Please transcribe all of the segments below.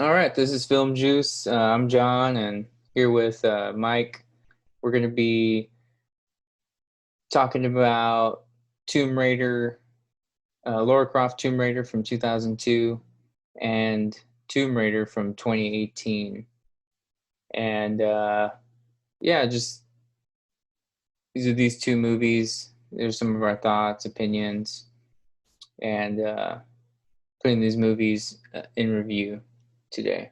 All right, this is Film Juice. I'm John, and here with Mike. We're going to be talking about Tomb Raider, Lara Croft Tomb Raider from 2002, and Tomb Raider from 2018. And yeah, just these are these two movies. There's some of our thoughts, opinions, and putting these movies in review today.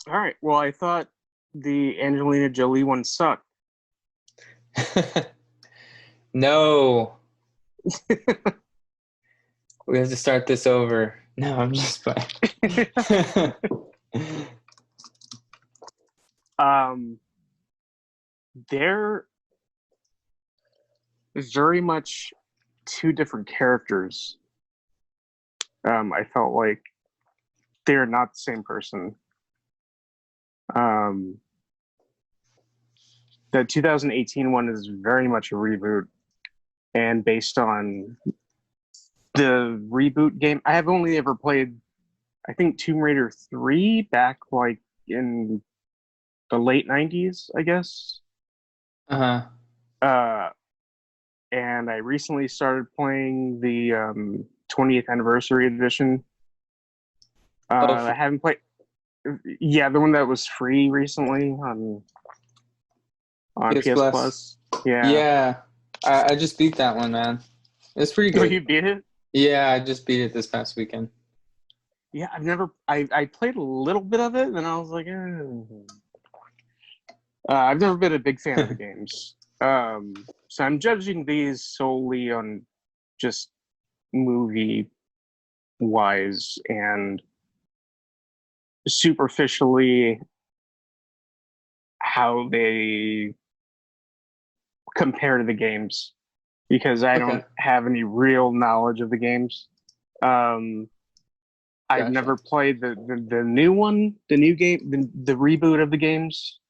All right. Well, I thought the Angelina Jolie one sucked. No. We have to start this over. No, I'm just playing. They're very much two different characters. I felt like they're not the same person. The 2018 one is very much a reboot and based on the Reboot game. I have only ever played, I think, Tomb Raider 3 back like in the late 90s, I guess. Uh-huh. And I recently started playing the 20th anniversary edition. I haven't played. Yeah, the one that was free recently on PS Plus. Yeah. I just beat that one, man. It's pretty Oh, good. you beat it? Yeah, I just beat it this past weekend. Yeah, I played a little bit of it, and I was like, I've never been a big fan of the games. So I'm judging these solely on just movie wise and superficially how they compare to the games, because I don't have any real knowledge of the games. I've never played the new one, the new game, the reboot of the games,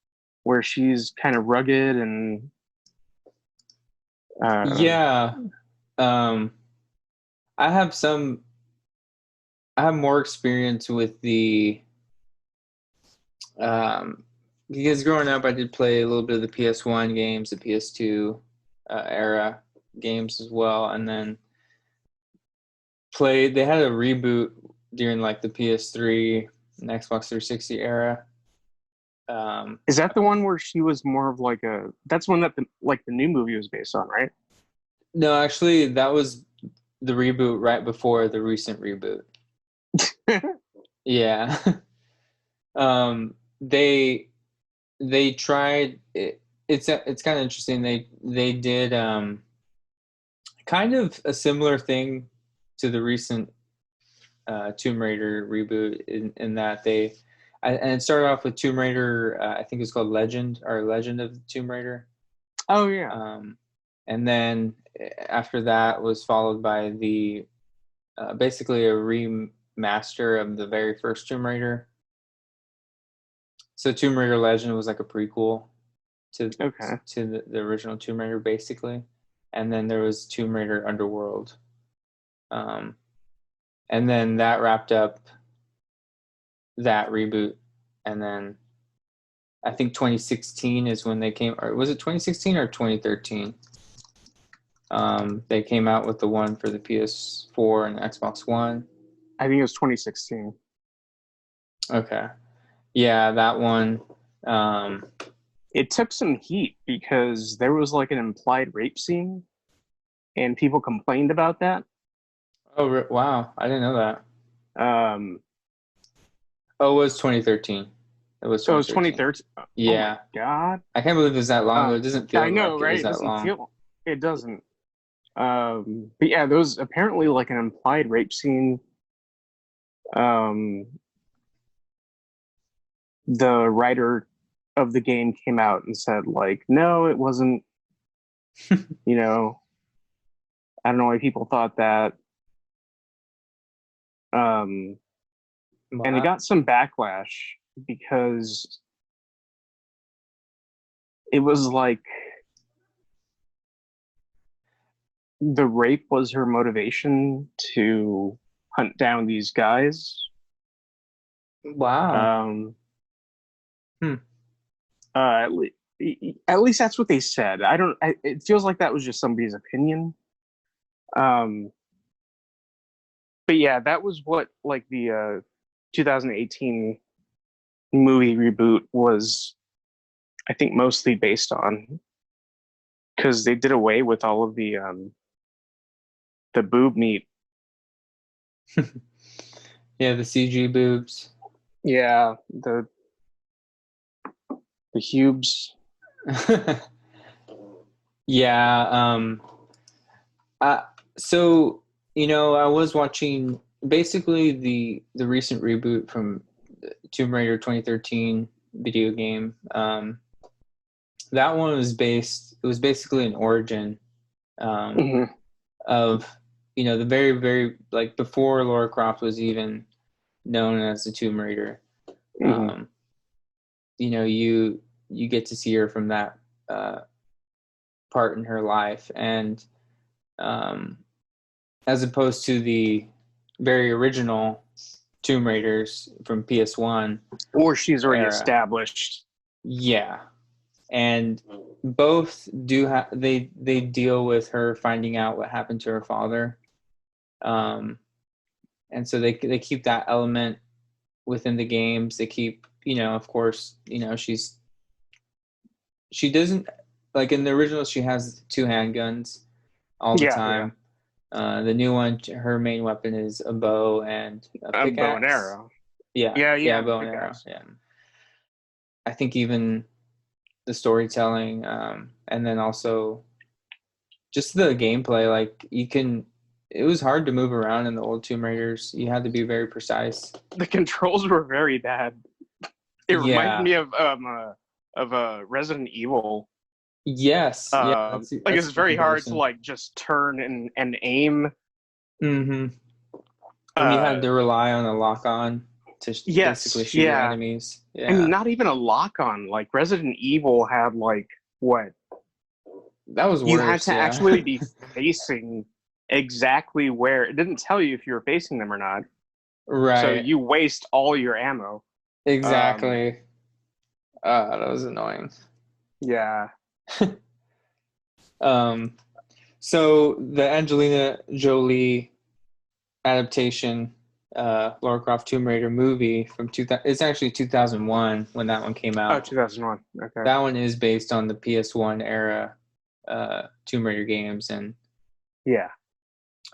where she's kind of rugged and yeah. I have more experience with the because growing up I did play a little bit of the PS1 games, the PS2 era games as well, and then they had a reboot during like the PS3 and Xbox 360 era. Is that the one where she was more of like a? That's one that the new movie was based on, right? No, actually, that was the reboot right before the recent reboot. Yeah. They tried it. It's kind of interesting. They did kind of a similar thing to the recent Tomb Raider reboot in that and it started off with Tomb Raider. I think it's called Legend of the Tomb Raider. Oh yeah. And then after that was followed by the basically a remaster of the very first Tomb Raider. So Tomb Raider Legend was like a prequel to the original Tomb Raider, basically. And then there was Tomb Raider Underworld. And then that wrapped up that reboot. And then I think 2016 is when they came, or was it 2016 or 2013? They came out with the one for the PS4 and Xbox One. I think it was 2016. Okay. Yeah, that one. It took some heat because there was like an implied rape scene and people complained about that. Oh, wow. I didn't know that. Um, Oh, it was 2013. It was so it was 2013. 2013. Oh Yeah. my god! I can't believe it was that long ago. It doesn't I feel know, like it right? was It that doesn't long. feel. It doesn't. But yeah, there was apparently like an implied rape scene. Um, the writer of the game came out and said like, no, it wasn't. You know, I don't know why people thought that. Um, and it Wow. got some backlash because it was like the rape was her motivation to hunt down these guys. Wow. Um, Hmm. at, le- at least that's what they said. I don't. It feels like that was just somebody's opinion. Um, but yeah, that was what like the 2018 movie Reboot was. I think mostly based on because they did away with all of the boob meat. Yeah, the CG boobs. Yeah, the Hubes. Yeah. Uh, so I was watching basically the recent reboot from Tomb Raider 2013 video game. That one was based. It was basically an origin Mm-hmm. of the very very like before Lara Croft was even known as the Tomb Raider. Mm-hmm. You get to see her from that part in her life, and as opposed to the very original Tomb Raiders from PS1 Or she's already era. established. Yeah, and both they deal with her finding out what happened to her father, and so they keep that element within the games. They keep of course she doesn't like in the original she has two handguns all the Yeah, yeah. time. The new one, her main weapon is a bow and a A bow and pickaxe. arrow. Yeah, Yeah, yeah, yeah, bow and arrow. pickaxe. Yeah, I think even the storytelling, and then also just the gameplay. Like it was hard to move around in the old Tomb Raiders. You had to be very precise. The controls were very bad. It reminded Yeah. me of Resident Evil. Yes. Yeah. Like That's it's a good very hard to comparison. like just turn and aim. Mm-hmm. And you had Uh, to rely on a lock on to basically yes, shoot your yeah. enemies. I mean, Yeah. not even a lock on. Like Resident Evil had like what That was you had worse. to Yeah. actually be facing exactly where it didn't tell you if you were facing them or not. So Right. you waste all your ammo. Um, Exactly. That was annoying. yeah. Um, so the Angelina Jolie adaptation, Lara Croft Tomb Raider movie from 2000, it's actually 2001 when that one came Oh, out. 2001. Okay. That one is based on the PS1 era Tomb Raider games, and Yeah.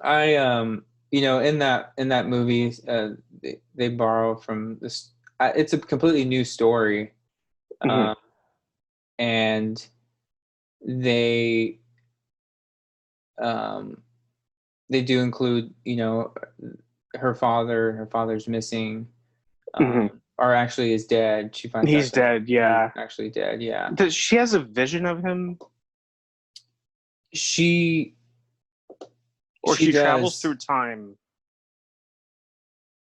I in that movie they borrow from this. It's a completely new story, Mm-hmm. um, and they um, they do include her father's missing, Mm-hmm. or actually is dead. She finds out He's that dead. he's Yeah. actually dead. Yeah, She has a vision of him, she or she she travels does. through time.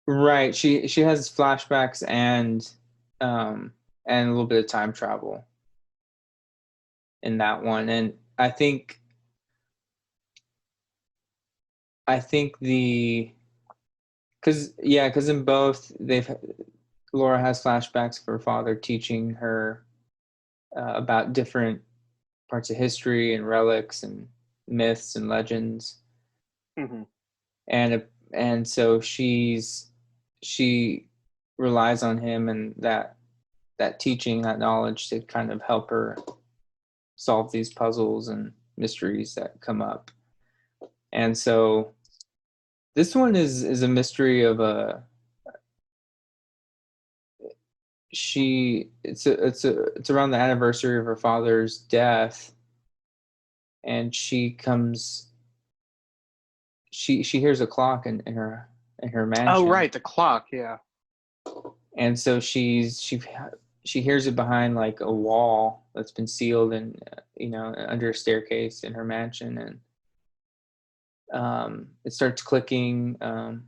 Right. She has flashbacks and a little bit of time travel in that one. And I think the because in both Laura has flashbacks of her father teaching her about different parts of history and relics and myths and legends. Mm-hmm. And so she relies on him and that teaching, that knowledge to kind of help her solve these puzzles and mysteries that come up. And so this one is a mystery of a it's around the anniversary of her father's death, and she hears a clock in her Oh, mansion. right, the clock. Yeah. And so she hears it behind like a wall that's been sealed, and under a staircase in her mansion. And it starts clicking, and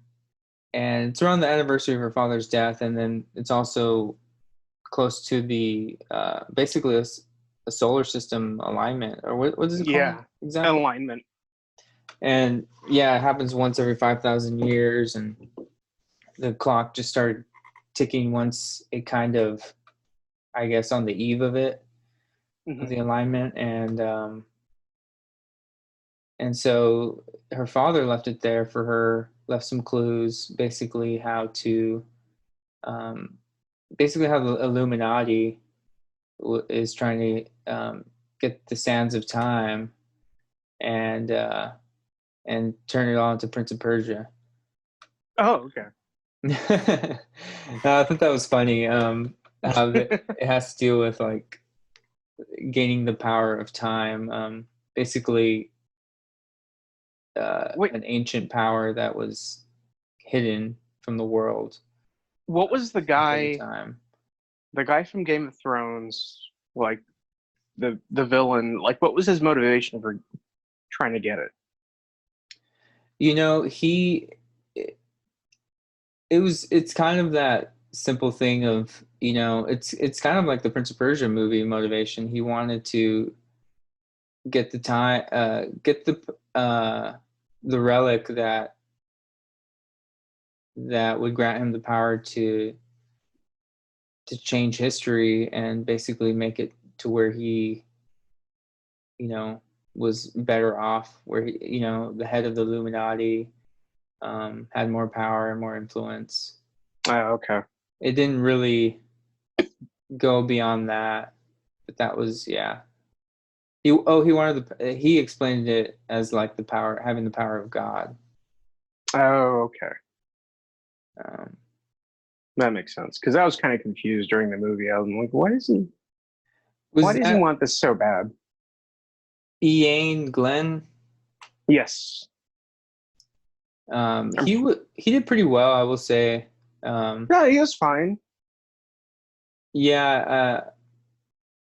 it's around the anniversary of her father's death, and then it's also close to the basically a solar system alignment, or what is it called Yeah. exactly? Alignment. And yeah, it happens once every 5,000 years, and the clock just started ticking once it kind of, I guess, on the eve of it, of Hmm. the alignment. And so her father left it there for her, left some clues, basically um, how the Illuminati is trying to get the sands of time and turn it all into Prince of Persia. Oh, okay. I thought that was funny. How it has to deal with like gaining the power of time. Basically, Wait, an ancient power that was hidden from the world what was until the time. the guy from Game of Thrones, like the villain, like what was his motivation for trying to get it? He it's kind of that simple thing of, it's kind of like the Prince of Persia movie motivation. He wanted to get the time, get the relic that would grant him the power to change history and basically make it to where he, you know, was better off, where he, the head of the Illuminati, had more power and more influence. Oh, okay. It didn't really go beyond that, but that was, yeah. He explained it as like the power, having the power of God. Oh, okay. Um, That makes sense. Because I was kind of confused during the movie. I was like, why was does he that want this so bad? Ian Glenn? Yes. Um, He did pretty well, I will say. Um, yeah, he was fine. yeah,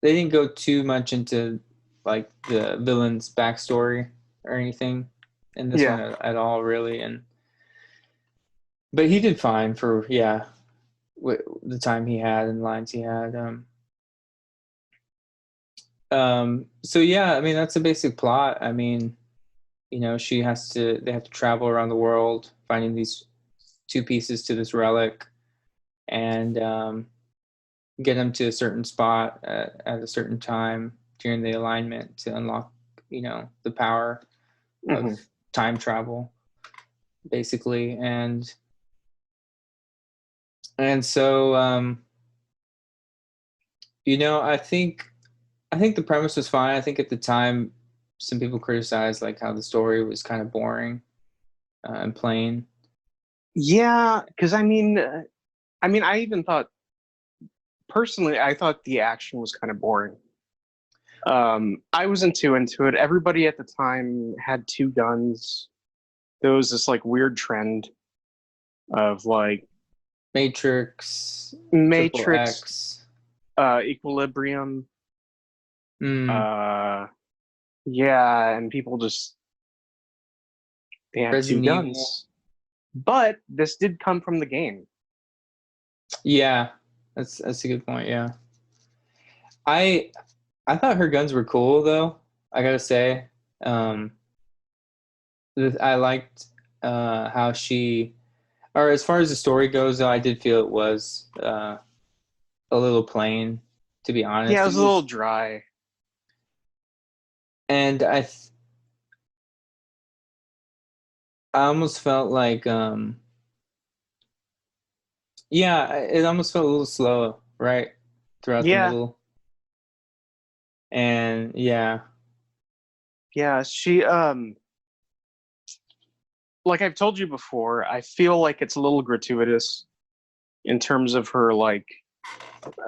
they didn't go too much into like the villain's backstory or anything in this one Yeah. at all, really. But he did fine for, yeah, the time he had and lines he had. So yeah, I mean that's the basic plot. I mean, they have to travel around the world finding these two pieces to this relic, and get them to a certain spot at a certain time during the alignment to unlock, the power of Hmm. time travel, basically. And so, I think the premise was fine. I think at the time, some people criticized like how the story was kind of boring and plain. Yeah, because I even thought personally, I thought the action was kind of boring. I wasn't too into it. Everybody at the time had two guns. There was this like weird trend of like Matrix, Triple Matrix, X, Equilibrium. mm, Uh, yeah, and people just they had two Resident Evil. guns. But this did come from the game. Yeah, that's a good point. Yeah, I I thought her guns were cool though. I gotta say, um, I liked how she, or as far as the story goes, though, I did feel it was a little plain, to be Yeah, it honest. was It a little was, dry. and I almost felt like, yeah, it almost felt a little slow, right, throughout the Yeah, middle, and yeah, yeah. like I've told you before, I feel like it's a little gratuitous in terms of her, like,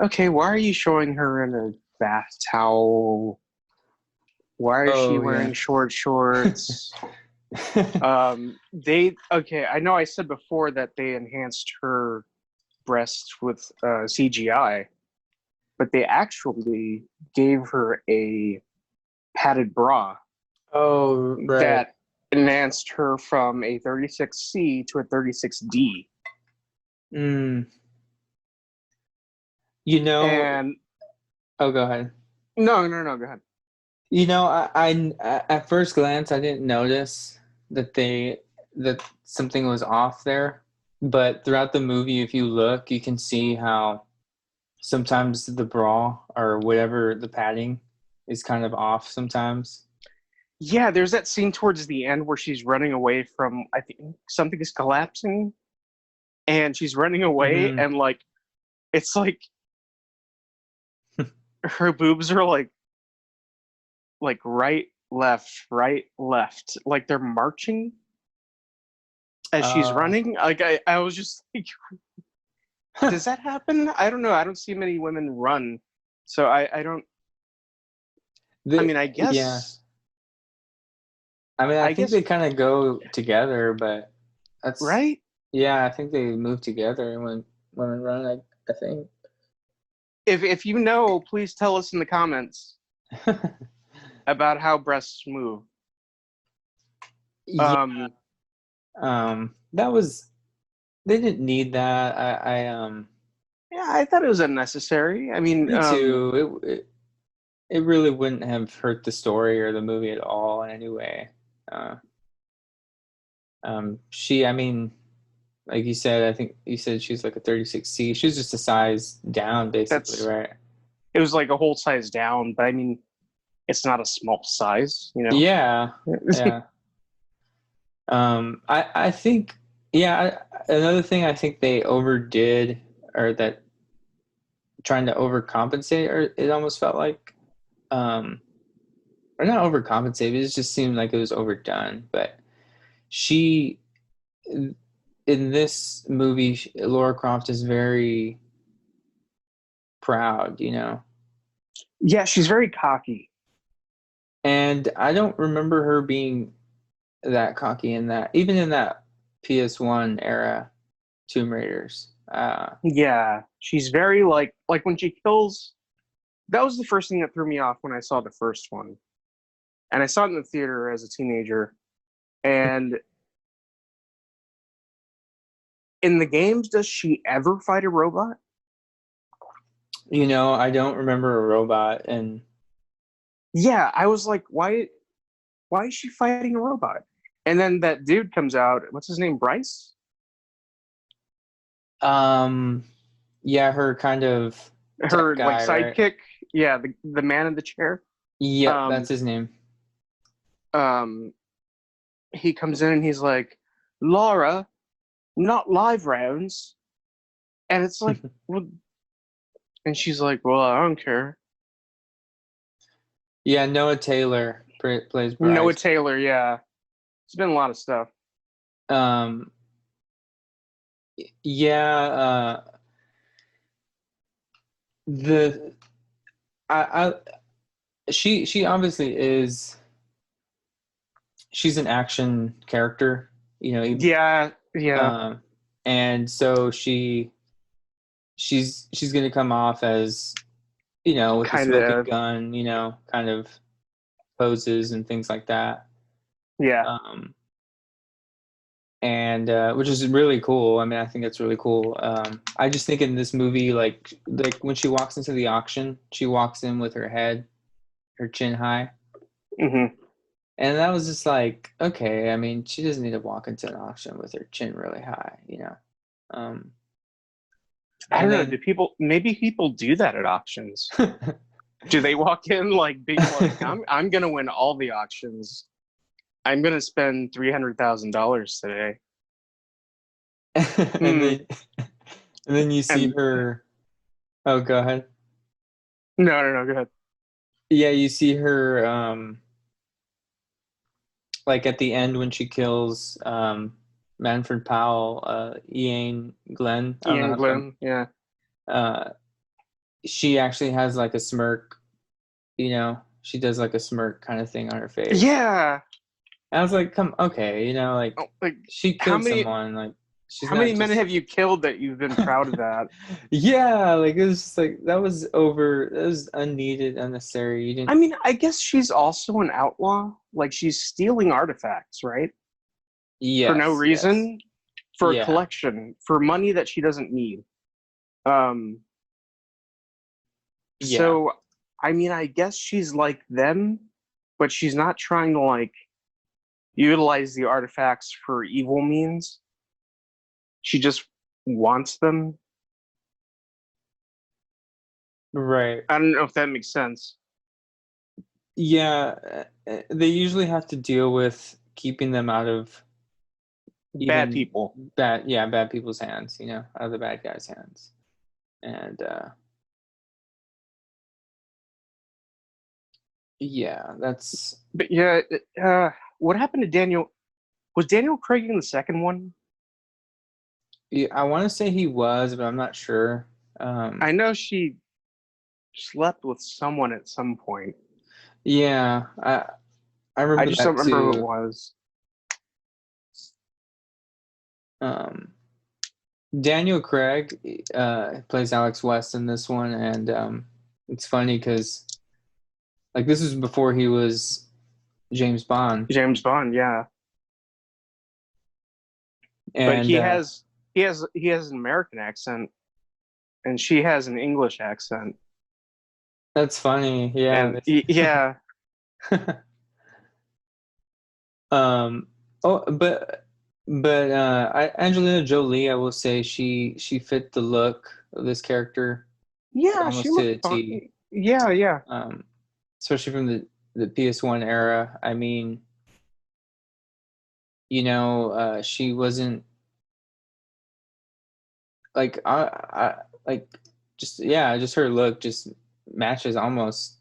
okay, why are you showing her in a bath towel? Why is she Oh yeah. wearing short shorts? I know I said before that they enhanced her breasts with CGI, but they actually gave her a padded bra Oh right. that enhanced her from a 36C to a 36D. Mm. You know. And Oh, go ahead. no, go ahead. I at first glance I didn't notice that something was off there, but throughout the movie, if you look, you can see how sometimes the bra or whatever the padding is kind of off sometimes. Yeah, there's that scene towards the end where she's running away from, I think something is collapsing, and she's running away, Hmm. and like it's like her boobs are like right, left, like they're marching as she's Uh, running. Like I was just like, does that happen? I don't know. I don't see many women run, so I don't. I mean, yeah. I mean, I I think guess, they kind of go together, but that's right? yeah. I think they move together when women run. I think. If you know, please tell us in the comments about how breasts move. Yeah. Um, That was they didn't need that. yeah, I thought it was unnecessary. I mean, Me too. It really wouldn't have hurt the story or the movie at all in any way. Uh, I mean, like you said, I think you said she's like a 36C. She's just a size down, basically, that's right? it was like a whole size down, but I mean, it's not a small size, you know. Yeah, yeah. I think, yeah. Another thing I think they overdid, or that trying to overcompensate, or it almost felt like, um, or not overcompensate. It just seemed like it was overdone. But she in this movie, Laura Croft is very proud, Yeah, she's very cocky. and I don't remember her being that cocky in that, even in that PS1 era Tomb Raiders. Yeah, she's very like when she kills. That was the first thing that threw me off when I saw the first one, and I saw it in the theater as a teenager. And in the games, does she ever fight a robot? I don't remember a robot, and Yeah, I was like, why? Why is she fighting a robot? And then that dude comes out. What's his name? Bryce? um, yeah, her kind of tech Her like guy, right? sidekick? Yeah, the man in the chair. Yep, that's Um, his name. um, he comes in and he's like, Lara, not live rounds. And it's like, well, and she's like, well, I don't care. Yeah, Noah Taylor plays Noah Bryce. Taylor, yeah. It's been a lot of stuff. Um, yeah, the she obviously is. She's an action character, Yeah, yeah. um, and so she's going to come off as with the Kind smoking of, gun, kind of poses and things like that. yeah. Um, and which is really cool. I mean, I think that's really cool. I just think in this movie, like when she walks into the auction, she walks in with her chin high, Hmm. and that was just like, okay. I mean, she doesn't need to walk into an auction with her chin really high. Um, I and don't know. Do then people, maybe people do that at auctions? Do they walk in like being like, I'm gonna win all the auctions. I'm gonna spend $300,000 today. and Hmm. then and then you see And her. Oh, go ahead. no, go ahead. Yeah, you see her. like at the end when she kills Manfred Powell, Ian Glenn. I don't know Ian how to. Glenn, yeah. Uh, she actually has like a smirk. She does like a smirk kind of thing on her face. Yeah. And I was like, come, okay, like Oh, like she how killed many someone. Like she's how many not men just. have you killed that you've been proud of that? Yeah, like it was just like that was over. That was unneeded, unnecessary. You I didn't. mean, I guess she's also an outlaw. Like she's stealing artifacts, right? For no Yes, yes, reason, for a yeah, collection, for money that she doesn't need. Um, yeah. so I mean, I guess she's like them, but she's not trying to like utilize the artifacts for evil means. She just wants them. Right. I don't know if that makes sense. Yeah, they usually have to deal with keeping them out of Bad even people. bad people's hands, out of the bad guys' hands. And yeah, that's But yeah, what happened to Daniel? Was Daniel Craig in the second one? yeah, I want to say he was, but I'm not sure. I know she slept with someone at some point. Yeah, I I remember just don't that remember who it too. was. Um, Daniel Craig plays Alex West in this one, and it's funny because like this was before he was James Bond, James Bond, yeah. But and he has an American accent and she has an English accent. that's funny. Yeah. And yeah, Um. Oh, Angelina Jolie, I will say she fit the look of this character yeah, she almost to looked the fine. T. Yeah, yeah. Um, especially from the PS1 era. I mean, she wasn't like like just yeah, just her look just matches almost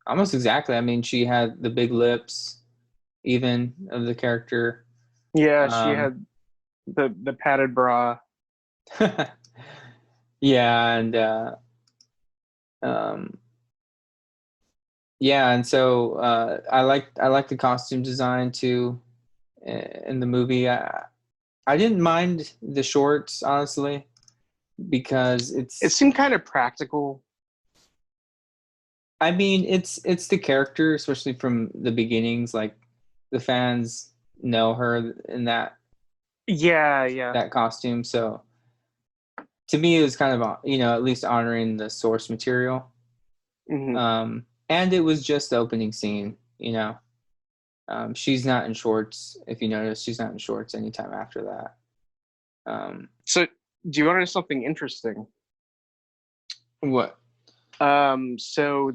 exactly. I mean, she had the big lips even of the character. Yeah, she Um, had the padded bra. yeah, and um, yeah, and so I like the costume design too in the movie. I didn't mind the shorts honestly because It it's seemed kind of practical. I mean it's the character, especially from the beginnings. Like the fans know her in Yeah, yeah. that costume, so to me it was kind of at least honoring the source material. Hmm. And it was just the opening scene. She's not in shorts. If you notice, she's not in shorts anytime after that. So, do you want to know something interesting? What? So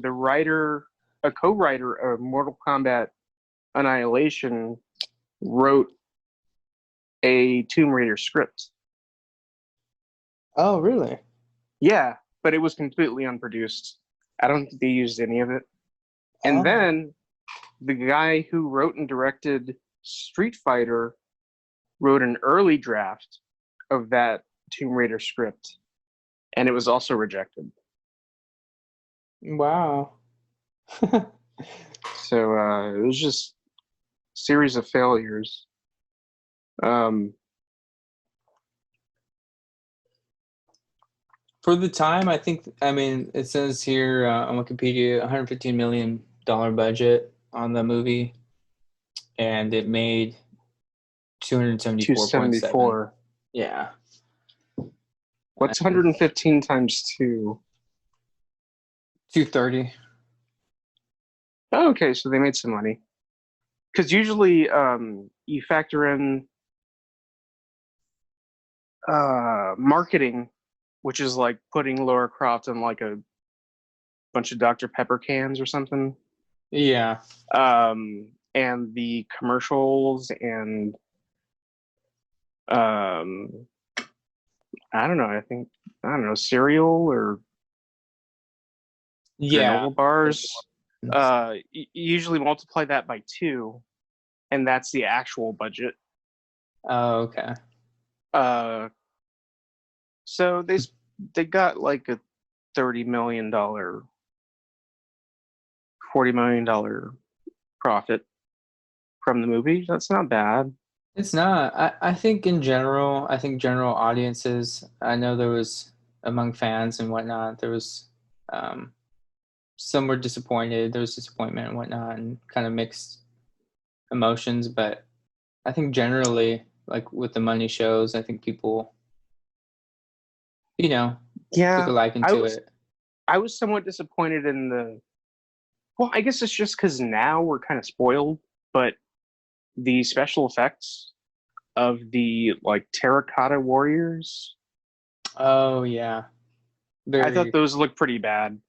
a co-writer of Mortal Kombat Annihilation, wrote a Tomb Raider script. Oh, really? Yeah, but it was completely unproduced. I don't think they used any of it. And Oh, then the guy who wrote and directed Street Fighter wrote an early draft of that Tomb Raider script, and it was also rejected. wow. So it was just a series of failures. Um, For the time, I mean, it says here on Wikipedia, $115 million budget on the movie, and it made 274.7. 274. Yeah. What's 115 times 2? 230. Oh, okay, so they made some money. Because usually you factor in marketing, which is like putting Lara Croft in like a bunch of Dr. Pepper cans or something. Yeah. And the commercials and um, I don't know. I don't know, cereal or Yeah. granola bars. Usually multiply that by 2, and that's the actual budget. Oh, okay. So they got like a $30 million, $40 million profit from the movie. That's not bad. It's not. I think in general, I think general audiences, I know there was among fans and whatnot, there was um, some were disappointed. There was disappointment and whatnot, and kind of mixed emotions. But I think generally, like with the money shows, I think people, you know, took a Yeah, liking I to was it. I was somewhat disappointed in the. Well, I guess it's just because now we're kind of spoiled, but the special effects of the like terracotta warriors, Oh yeah, I thought very those looked pretty bad.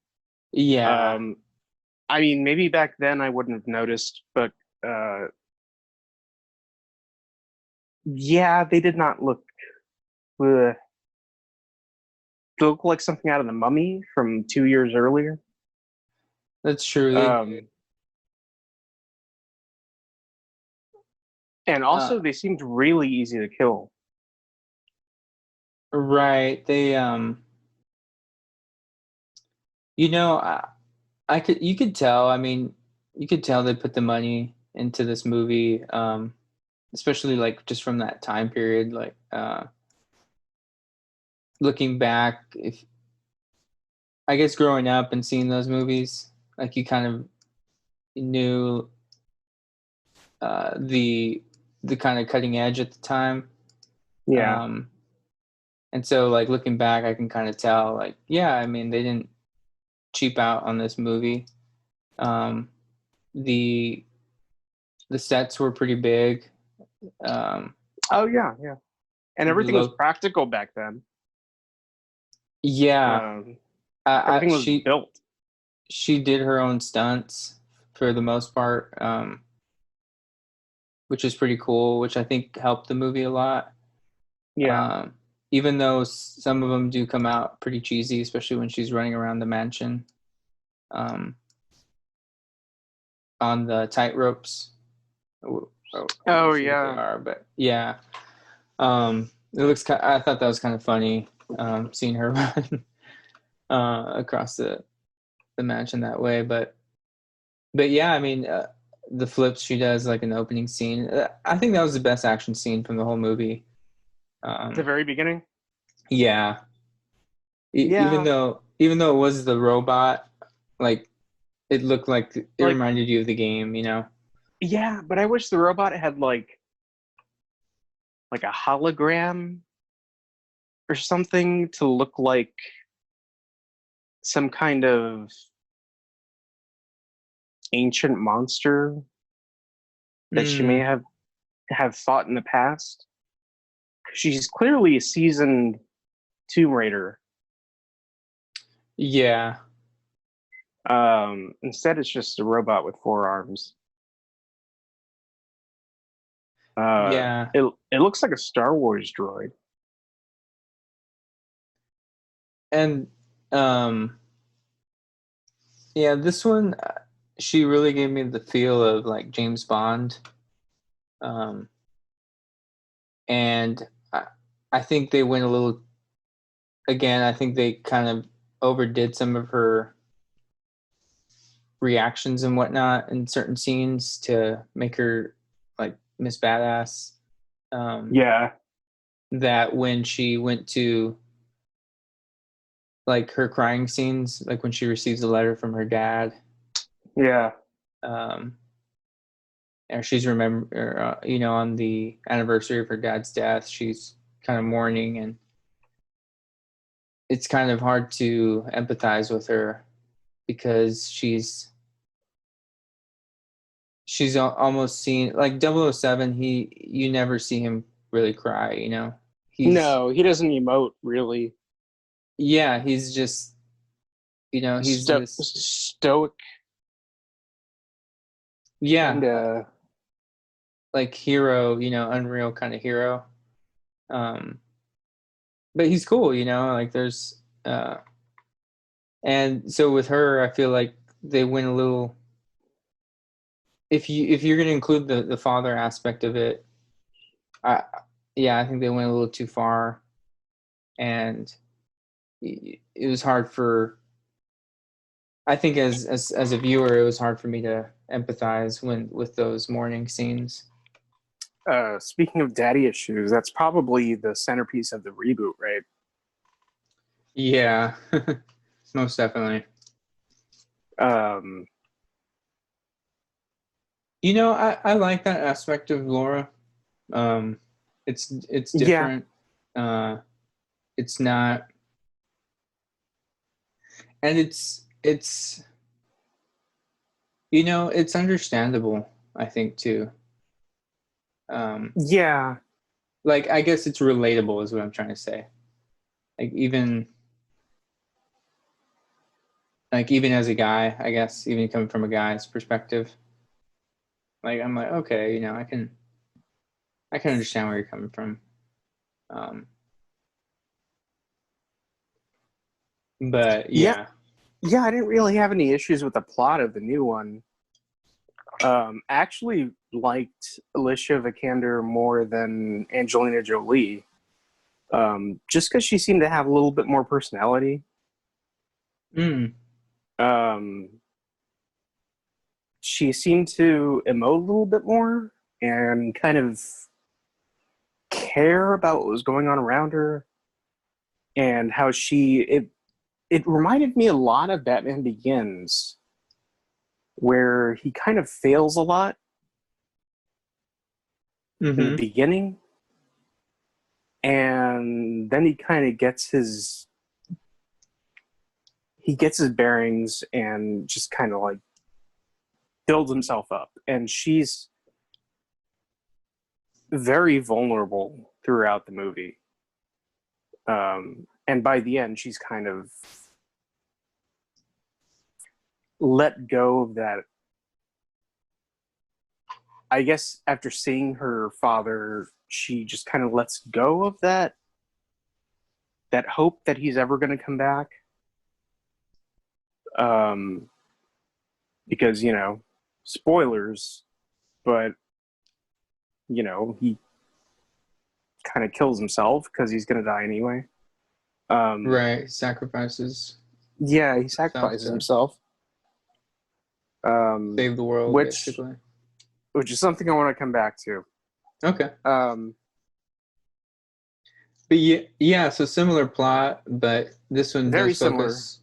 yeah, Um, I mean, maybe back then I wouldn't have noticed, but uh, yeah, they did not look. Uh, they look like something out of the Mummy from 2 years earlier. that's true. They did. Um, and Uh, also, they seemed really easy to kill. right. They I could you could tell. I mean, you could tell they put the money into this movie, especially like just from that time period. Like looking back, if I guess growing up and seeing those movies, like you kind of knew the kind of cutting edge at the time. Yeah. Um, and so like looking back, I can kind of tell like yeah, I mean they didn't cheap out on this movie. Um, the the sets were pretty big. Um, Oh yeah, yeah. And the everything was low, practical back then. yeah, Um, I everything was built. she did her own stunts for the most part, which is pretty cool. Which I think helped the movie a lot. Yeah. Um, even though some of them do come out pretty cheesy, especially when she's running around the mansion um, on the tight ropes. I Oh won't say what they yeah. are, but yeah, it looks. I thought that was kind of funny seeing her run across the mansion that way, but yeah, I mean, the flips she does like an opening scene. I think that was the best action scene from the whole movie. At the Um, very beginning. yeah, Yeah. even though it was the robot, like it looked like it Like reminded you of the game. yeah, but I wish the robot had like a hologram or something to look like some kind of ancient monster that she may Mm, have fought in the past. She's clearly a seasoned Tomb Raider. yeah, Instead, it's just a robot with 4 arms. yeah, It looks like a Star Wars droid. and um, yeah, this one she really gave me the feel of like James Bond. Um, and I think they went a little again. I think they kind of overdid some of her reactions and whatnot in certain scenes to make her like Miss Badass. Um, Yeah, that when she went to like her crying scenes, like when she receives a letter from her dad, yeah, um, or she's remember, on the anniversary of her dad's death, she's kind of mourning, and it's kind of hard to empathize with her because almost seen like 007. You never see him really cry. He's no, he doesn't emote really. yeah, he's just he's this Stoic kind yeah, of. like hero, unreal kind of hero. Um, but he's cool, like there's and so with her, I feel like they went a little. if you're going to include the father aspect of it, I yeah, I think they went a little too far, and it was hard for. I think as a viewer, it was hard for me to empathize with those mourning scenes. Speaking of daddy issues, that's probably the centerpiece of the reboot, right? Yeah, most definitely. Um, I like that aspect of Laura. It's yeah, different. It's not, and it's understandable. I think too. Um, yeah, like I guess it's relatable is what I'm trying to say. Like even as a guy, I guess even coming from a guy's perspective, like I'm like okay, I can understand where you're coming from. Um, but yeah, yeah. yeah. I didn't really have any issues with the plot of the new one. Actually liked Alicia Vikander more than Angelina Jolie. Just because she seemed to have a little bit more personality. Mm, Um, she seemed to emote a little bit more and kind of care about what was going on around her, and how it reminded me a lot of Batman Begins, where he kind of fails a lot in the mm-hmm. beginning, and then he kind of gets his bearings and just kind of like builds himself up. And she's very vulnerable throughout the movie. And by the end, she's kind of let go of that. I guess after seeing her father, she just kind of lets go of that hope that he's ever going to come back. Um, because spoilers, but he kind of kills himself because he's going to die anyway. Right, sacrifices Yeah, he himself sacrifices to himself. save the world, Which basically. is something I want to come back to. Okay. Um, But yeah, so similar plot, but this one very does similar. focus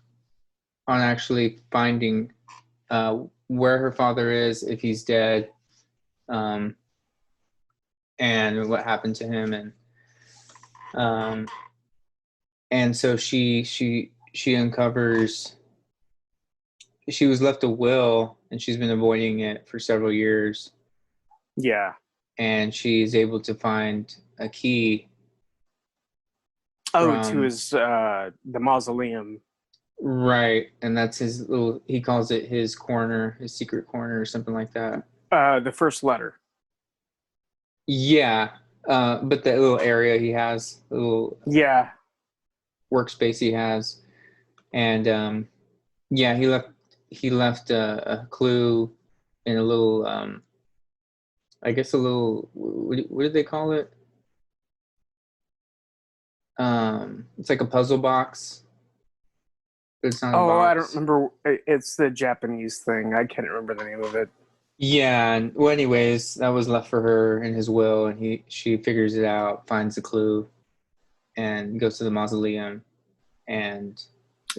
on actually finding where her father is, if he's dead, um, and what happened to him, um, and so she uncovers. She was left a will, and she's been avoiding it for several years, Yeah. and she's able to find a key Oh, to from. his the mausoleum. Right, and that's his little. He calls it his corner, his secret corner, or something like that. The first letter. Yeah, but the little area he has, the little Yeah. workspace he has, and yeah, he left a clue in a little, I guess a little. What did they call it? It's like a puzzle box, but it's not a Oh, I don't box. remember. It's the Japanese thing. I can't remember the name of it. Yeah, and well, anyways, that was left for her in his will, and she figures it out, finds the clue, and goes to the mausoleum, and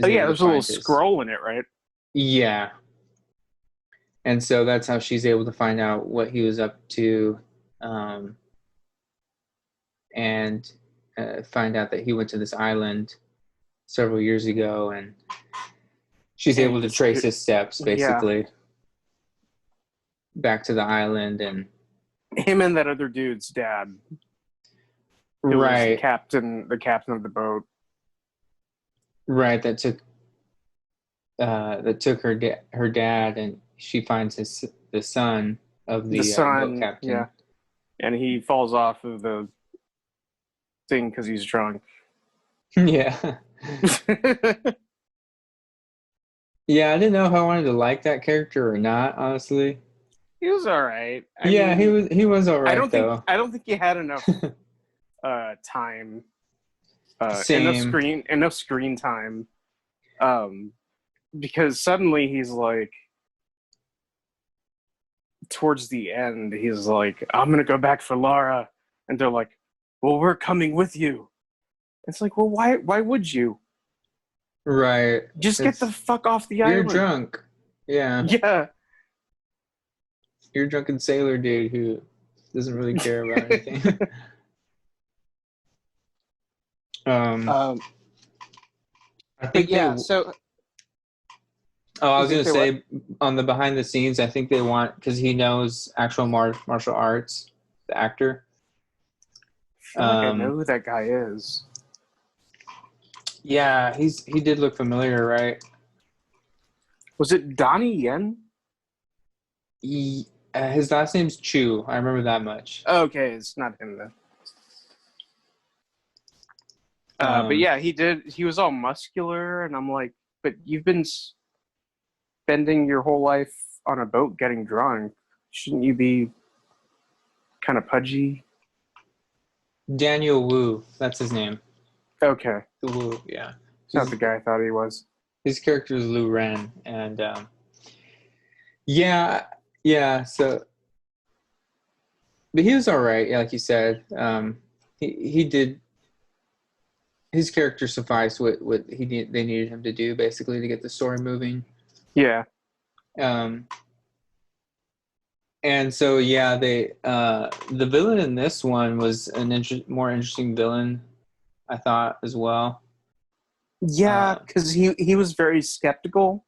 Oh is yeah, able to there's a little find his. scroll in it, right? Yeah, and so that's how she's able to find out what he was up to, um, and find out that he went to this island several years ago, and she's And able to trace his steps yeah, basically back to the island, and him and that other dude's dad, who was right, the captain of the boat. right, that took her dad, and she finds the son of The the boat son, yeah, captain. and he falls off of the thing because he's drunk. Yeah. Yeah, I didn't know if I wanted to like that character or not, honestly. He was all right. I Yeah, mean, he was all I right don't think though. I don't think he had enough time, Same. enough screen time, um, because suddenly he's like, towards the end, he's like, "I'm gonna go back for Lara," and they're like, "Well, we're coming with you." It's like, well, why would you Right. just get the It's fuck off the you're island? drunk. Yeah. Yeah. You're a drunken sailor dude who doesn't really care about anything. um um, I but think they yeah, so Oh, I you was think gonna they what? say on the behind the scenes, I think they want because he knows actual martial arts, the actor. I feel like I know Um, who that guy is. yeah, he did look familiar, right? Was it Donnie Yen? His last name's Chu. I remember that much. Okay, it's not him then. But Um, yeah, he did. He was all muscular, and I'm like, but you've been spending your whole life on a boat getting drunk. Shouldn't you be kind of pudgy? Daniel Wu, that's his name. Okay, The Wu, yeah. it's not the guy I thought he was. His character is Lu Ren, and yeah, yeah. So, but he was all right. Yeah, like you said, he did his character sufficed what they needed him to do basically to get the story moving. Yeah. Um, and so yeah, they the villain in this one was an more interesting villain, I thought as well. Yeah, because he was very skeptical,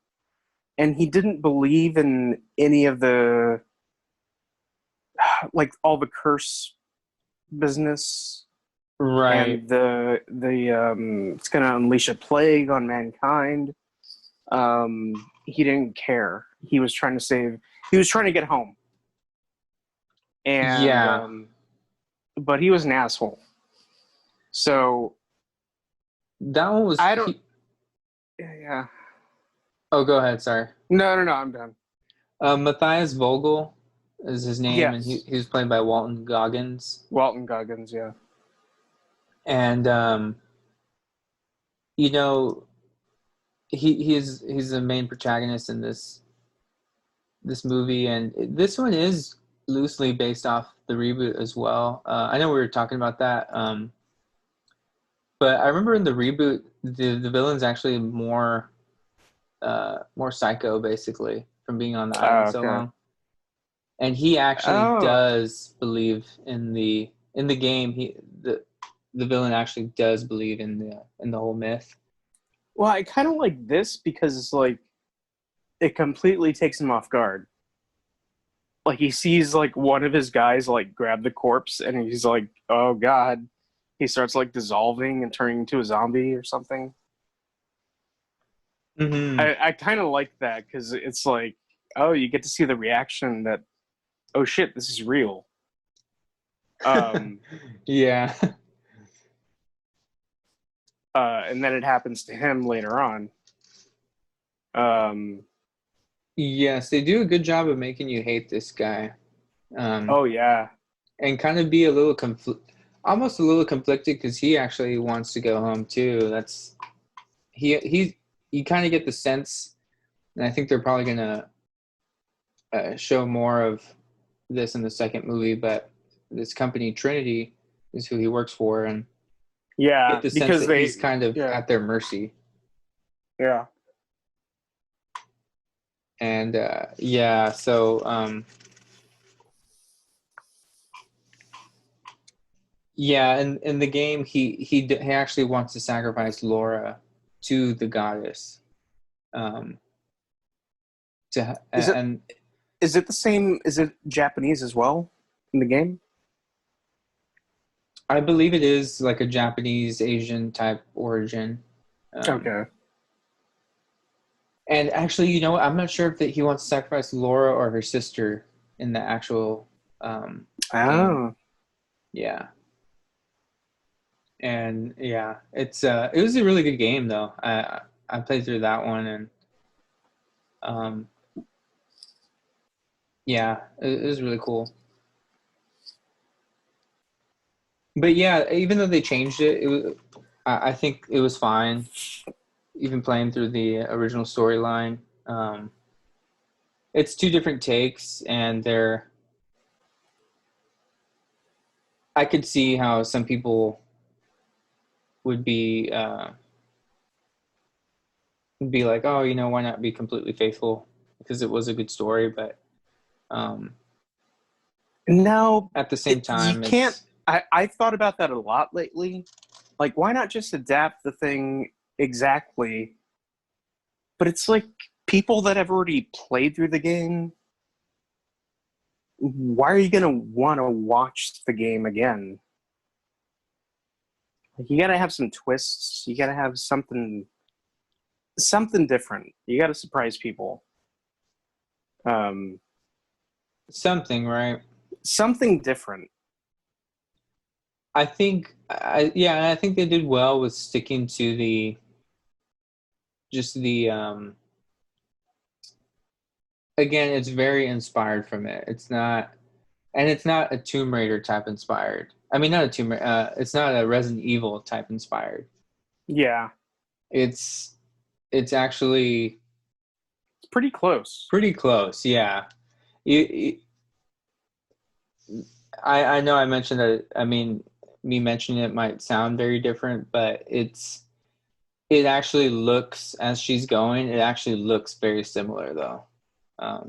and he didn't believe in any of the like all the curse business Right. and the it's gonna unleash a plague on mankind. He didn't care. He was trying to save. He was trying to get home, and Yeah. but he was an asshole. So That one was. I don't. Yeah. Oh, go ahead. Sorry. No. I'm done. Matthias Vogel is his name, and Yes, he was played by Walton Goggins. Walton Goggins. Yeah. And you know, he's the main protagonist in this movie, and this one is loosely based off the reboot as well. I know we were talking about that, but I remember in the reboot, the villain's actually more psycho, basically, from being on the island so Okay. long. And he actually Oh. does believe in the game. The villain actually does believe in the whole myth. Well, I kind of like this because it's like it completely takes him off guard. Like he sees like one of his guys like grab the corpse and he's like, "Oh God." He starts like dissolving and turning into a zombie or something. Mm-hmm. I kind of like that because it's like, oh, you get to see the reaction that, oh shit, this is real. Yeah. And then it happens to him later on. Um, Yes, they do a good job of making you hate this guy, um, oh yeah, and kind of be a little almost a little conflicted because he actually wants to go home too. That's he you kind of get the sense, and I think they're probably gonna show more of this in the second movie. But this company Trinity is who he works for, and you get yeah, the sense because that he's they, kind of yeah, at their mercy. yeah. And yeah, so yeah, in the game, he actually wants to sacrifice Laura to the goddess. Um, Is it and is it the same? Is it Japanese as well in the game? I believe it is like a Japanese Asian type origin. Um, Okay. and actually, you know what? I'm not sure if that he wants to sacrifice Laura or her sister in the actual game. Oh, Yeah, and yeah, it was a really good game though. I played through that one, and um, Yeah, it was really cool. But yeah, even though they changed it, I think it was fine. Even playing through the original storyline, it's two different takes, and they're. I could see how some people would be like, oh, why not be completely faithful because it was a good story, but um, No, at the same you time, can't. it's I've thought about that a lot lately. Like, why not just adapt the thing exactly? But it's like people that have already played through the game, why are you going to want to watch the game again? Like, you got to have some twists. You got to have something different. You got to surprise people. Um, something, right? Something different. I think, yeah, I think they did well with sticking to just the again, it's very inspired from it. It's not a Tomb Raider type inspired. I mean, not a Tomb Raider. It's not a Resident Evil type inspired. Yeah, It's it's actually it's pretty close. pretty close. Yeah, you, I know I mentioned that. I mean, me mentioning it might sound very different, but it actually looks as she's going. It actually looks very similar though,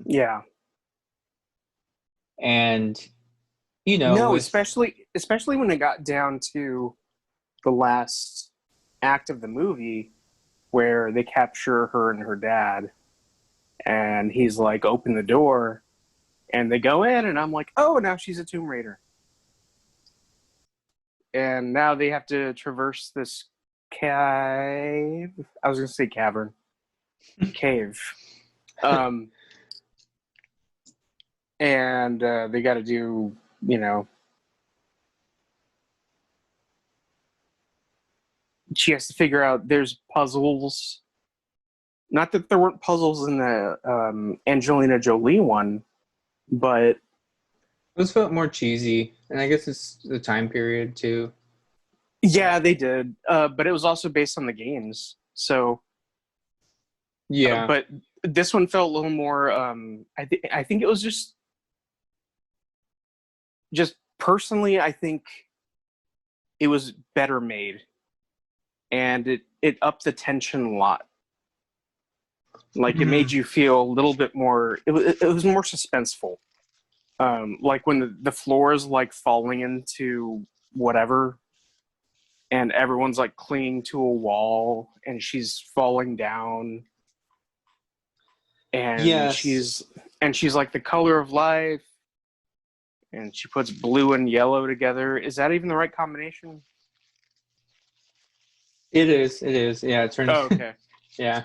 Yeah. and No, with especially when it got down to the last act of the movie where they capture her and her dad and he's like open the door and they go in and I'm like, "Oh, now she's a Tomb Raider." And now they have to traverse this cave. I was going to say cavern. Cave. Um and they got to do, you know, she has to figure out there's puzzles. Not that there weren't puzzles in the Angelina Jolie one, but those felt more cheesy, and I guess it's the time period too. yeah, they did. But it was also based on the games. So, Yeah, but this one felt a little more. I think it was just personally. I think it was better made, and it upped the tension a lot. Like it made Mhm. you feel a little bit more. It was more suspenseful. Like when the floor is like falling into whatever, and everyone's like clinging to a wall, and she's falling down, and Yes, she's like the color of life, and she puts blue and yellow together. Is that even the right combination? it is. It is. Yeah, it turns. Oh, okay. Yeah,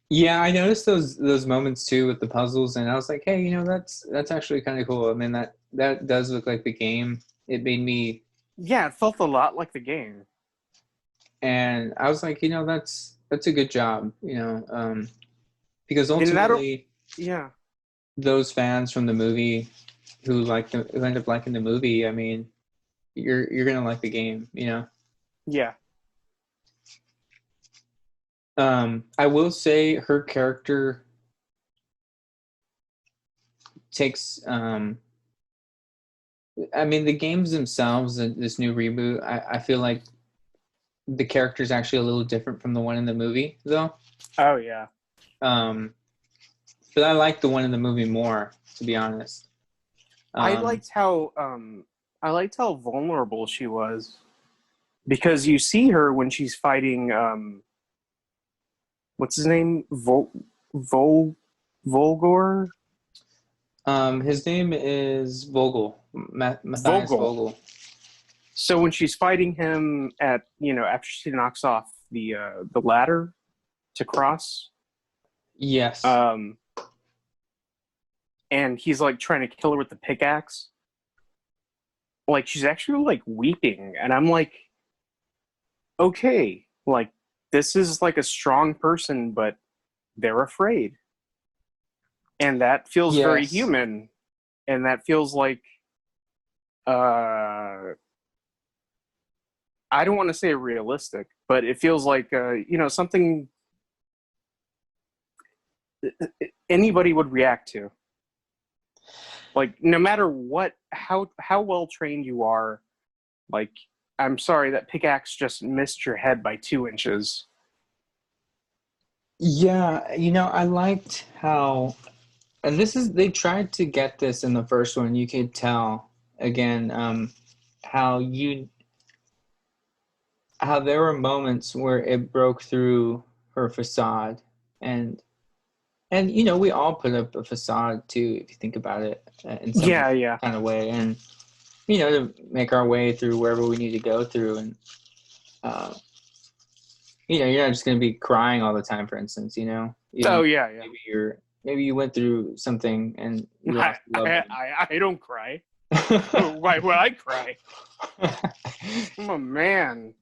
yeah. I noticed those moments too with the puzzles, and I was like, hey, that's actually kind of cool. I mean, that does look like the game. It made me, Yeah, it felt a lot like the game. and I was like, that's a good job. Because And that, ultimately, yeah, those fans from the movie who end up liking the movie, I mean, you're gonna like the game. yeah. I will say her character takes. I mean, the games themselves, this new reboot, I feel like the character is actually a little different from the one in the movie, though. Oh, yeah. Um, but I like the one in the movie more, to be honest. I Um, liked how I liked how vulnerable she was because you see her when she's fighting what's his name? Vol Volgor? his name is Vogel, Matthias Vogel. Vogel. So when she's fighting him at, after she knocks off the ladder to cross, Yes. um, and he's like trying to kill her with the pickaxe, like she's actually like weeping, and I'm like, okay, like this is like a strong person, but they're afraid. And that feels very Yes. human. And that feels like, I don't want to say realistic, but it feels like, something anybody would react to. Like, no matter how well trained you are, like, I'm sorry, that pickaxe just missed your head by 2 inches. Yeah, I liked how, and they tried to get this in the first one. You could tell again, how how there were moments where it broke through her facade, and we all put up a facade too, if you think about it, in some Yeah, yeah. kind of way, and to make our way through wherever we need to go through, and uh, you're not just going to be crying all the time, for instance. Oh, Even yeah, yeah. maybe you went through something and you I, lost a loved I, one. I don't cry. Why would I cry? I'm a man.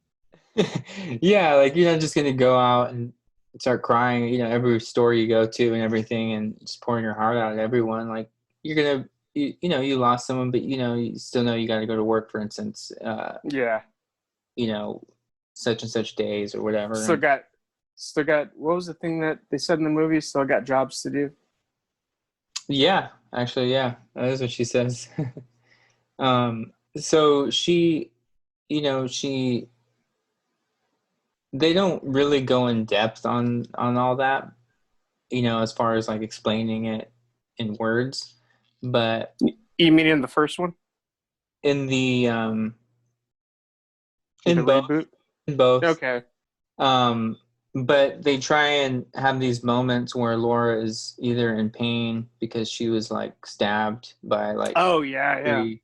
Yeah, like you're not just gonna go out and start crying, every store you go to and everything, and just pouring your heart out at everyone. Like you're gonna, you lost someone, but you still know you got to go to work, for instance. Yeah. You know, such and such days or whatever, Still and got, still got. What was the thing that they said in the movie? Still got jobs to do. yeah, actually, yeah, that is what she says. So she, she they don't really go in depth on all that, as far as like explaining it in words, but You mean in the first one, in the the in both reboot? in both Okay. um but they try and have these moments where Laura is either in pain because she was like stabbed by like Oh yeah, yeah. three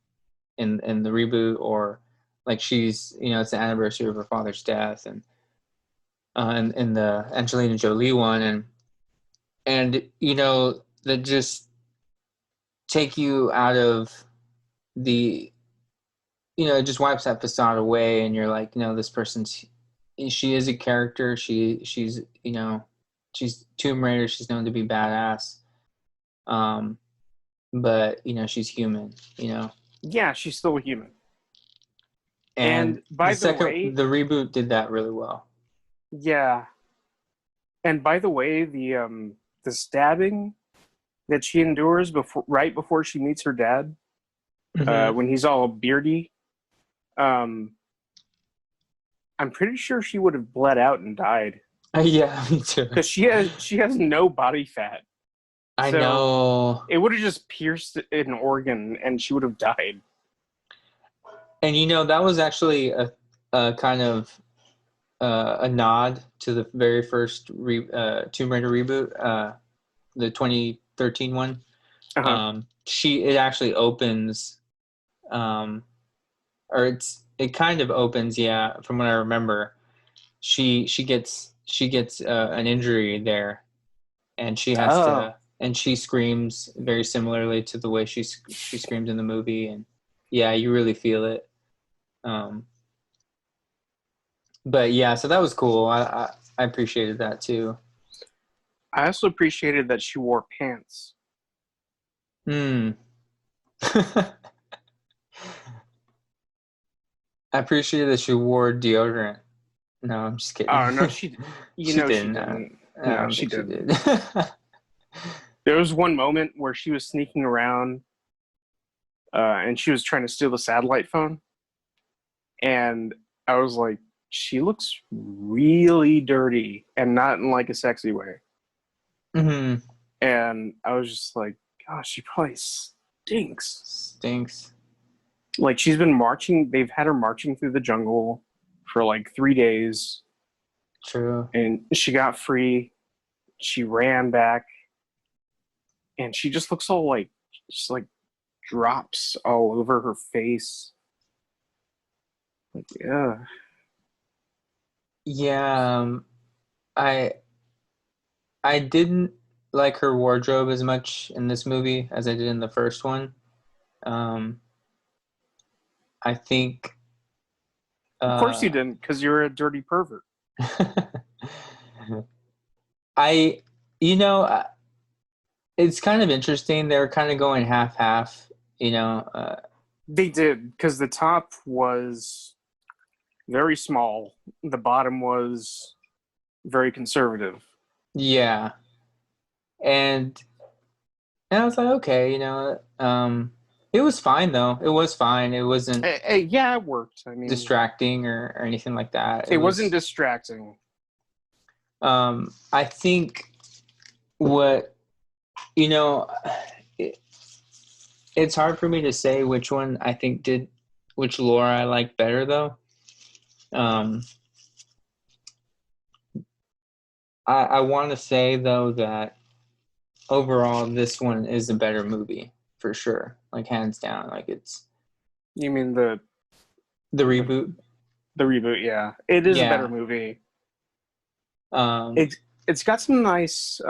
in the reboot, or like she's, it's the anniversary of her father's death, and in the Angelina Jolie one, and that just take you out of the, it just wipes that facade away, and you're like, this person's, she is a character. She's she's Tomb Raider. She's known to be badass. Um, but she's human. Yeah, she's still a human. And And by the way, the reboot did that really well. yeah. And by the way, the stabbing that she endures right before she meets her dad, Mm-hmm. when he's all beardy, um, I'm pretty sure she would have bled out and died Yeah, me too. because she has no body fat. I So know. it would have just pierced an organ and she would have died. And that was actually a kind of a nod to the very first Tomb Raider reboot, the 2013 one. Uh-huh. It actually opens, or it kind of opens, yeah, from what I remember. She gets an injury there, and she has Oh, to, and she screams very similarly to the way she screams in the movie, and yeah, you really feel it. Um, but yeah, so that was cool. I appreciated that too. I also appreciated that she wore pants. Hmm. I appreciated that she wore deodorant. No, I'm just kidding. Oh no, She she didn't. didn't. I No, don't she think she didn't. did. There was one moment where she was sneaking around, and she was trying to steal the satellite phone, and I was like, she looks really dirty, and not in like a sexy way. Hmm. And I was just like, gosh, she probably stinks. Stinks. Like she's been marching. They've had her marching through the jungle for like 3 days, True. and she got free. She ran back, and she just looks all like, just like drops all over her face. Like, yeah. Yeah. I I didn't like her wardrobe as much in this movie as I did in the first one. Um, I think. Of course you Uh, didn't, because you're a dirty pervert. I, you know, it's kind of interesting. They're kind of going half half, you know. They did, because the top was very small, the bottom was very conservative. Yeah, and I was like, okay, it was fine though. It was fine. It wasn't Yeah, it worked. I mean, distracting or anything like that. It it wasn't was. distracting. I think what you know, it, it's hard for me to say which one I think did which Laura I like better though. Um, I want to say though that overall this one is a better movie for sure, like hands down. Like it's You mean the the reboot. the reboot? Yeah, it is a better Yeah. movie. Um, It's got some nice,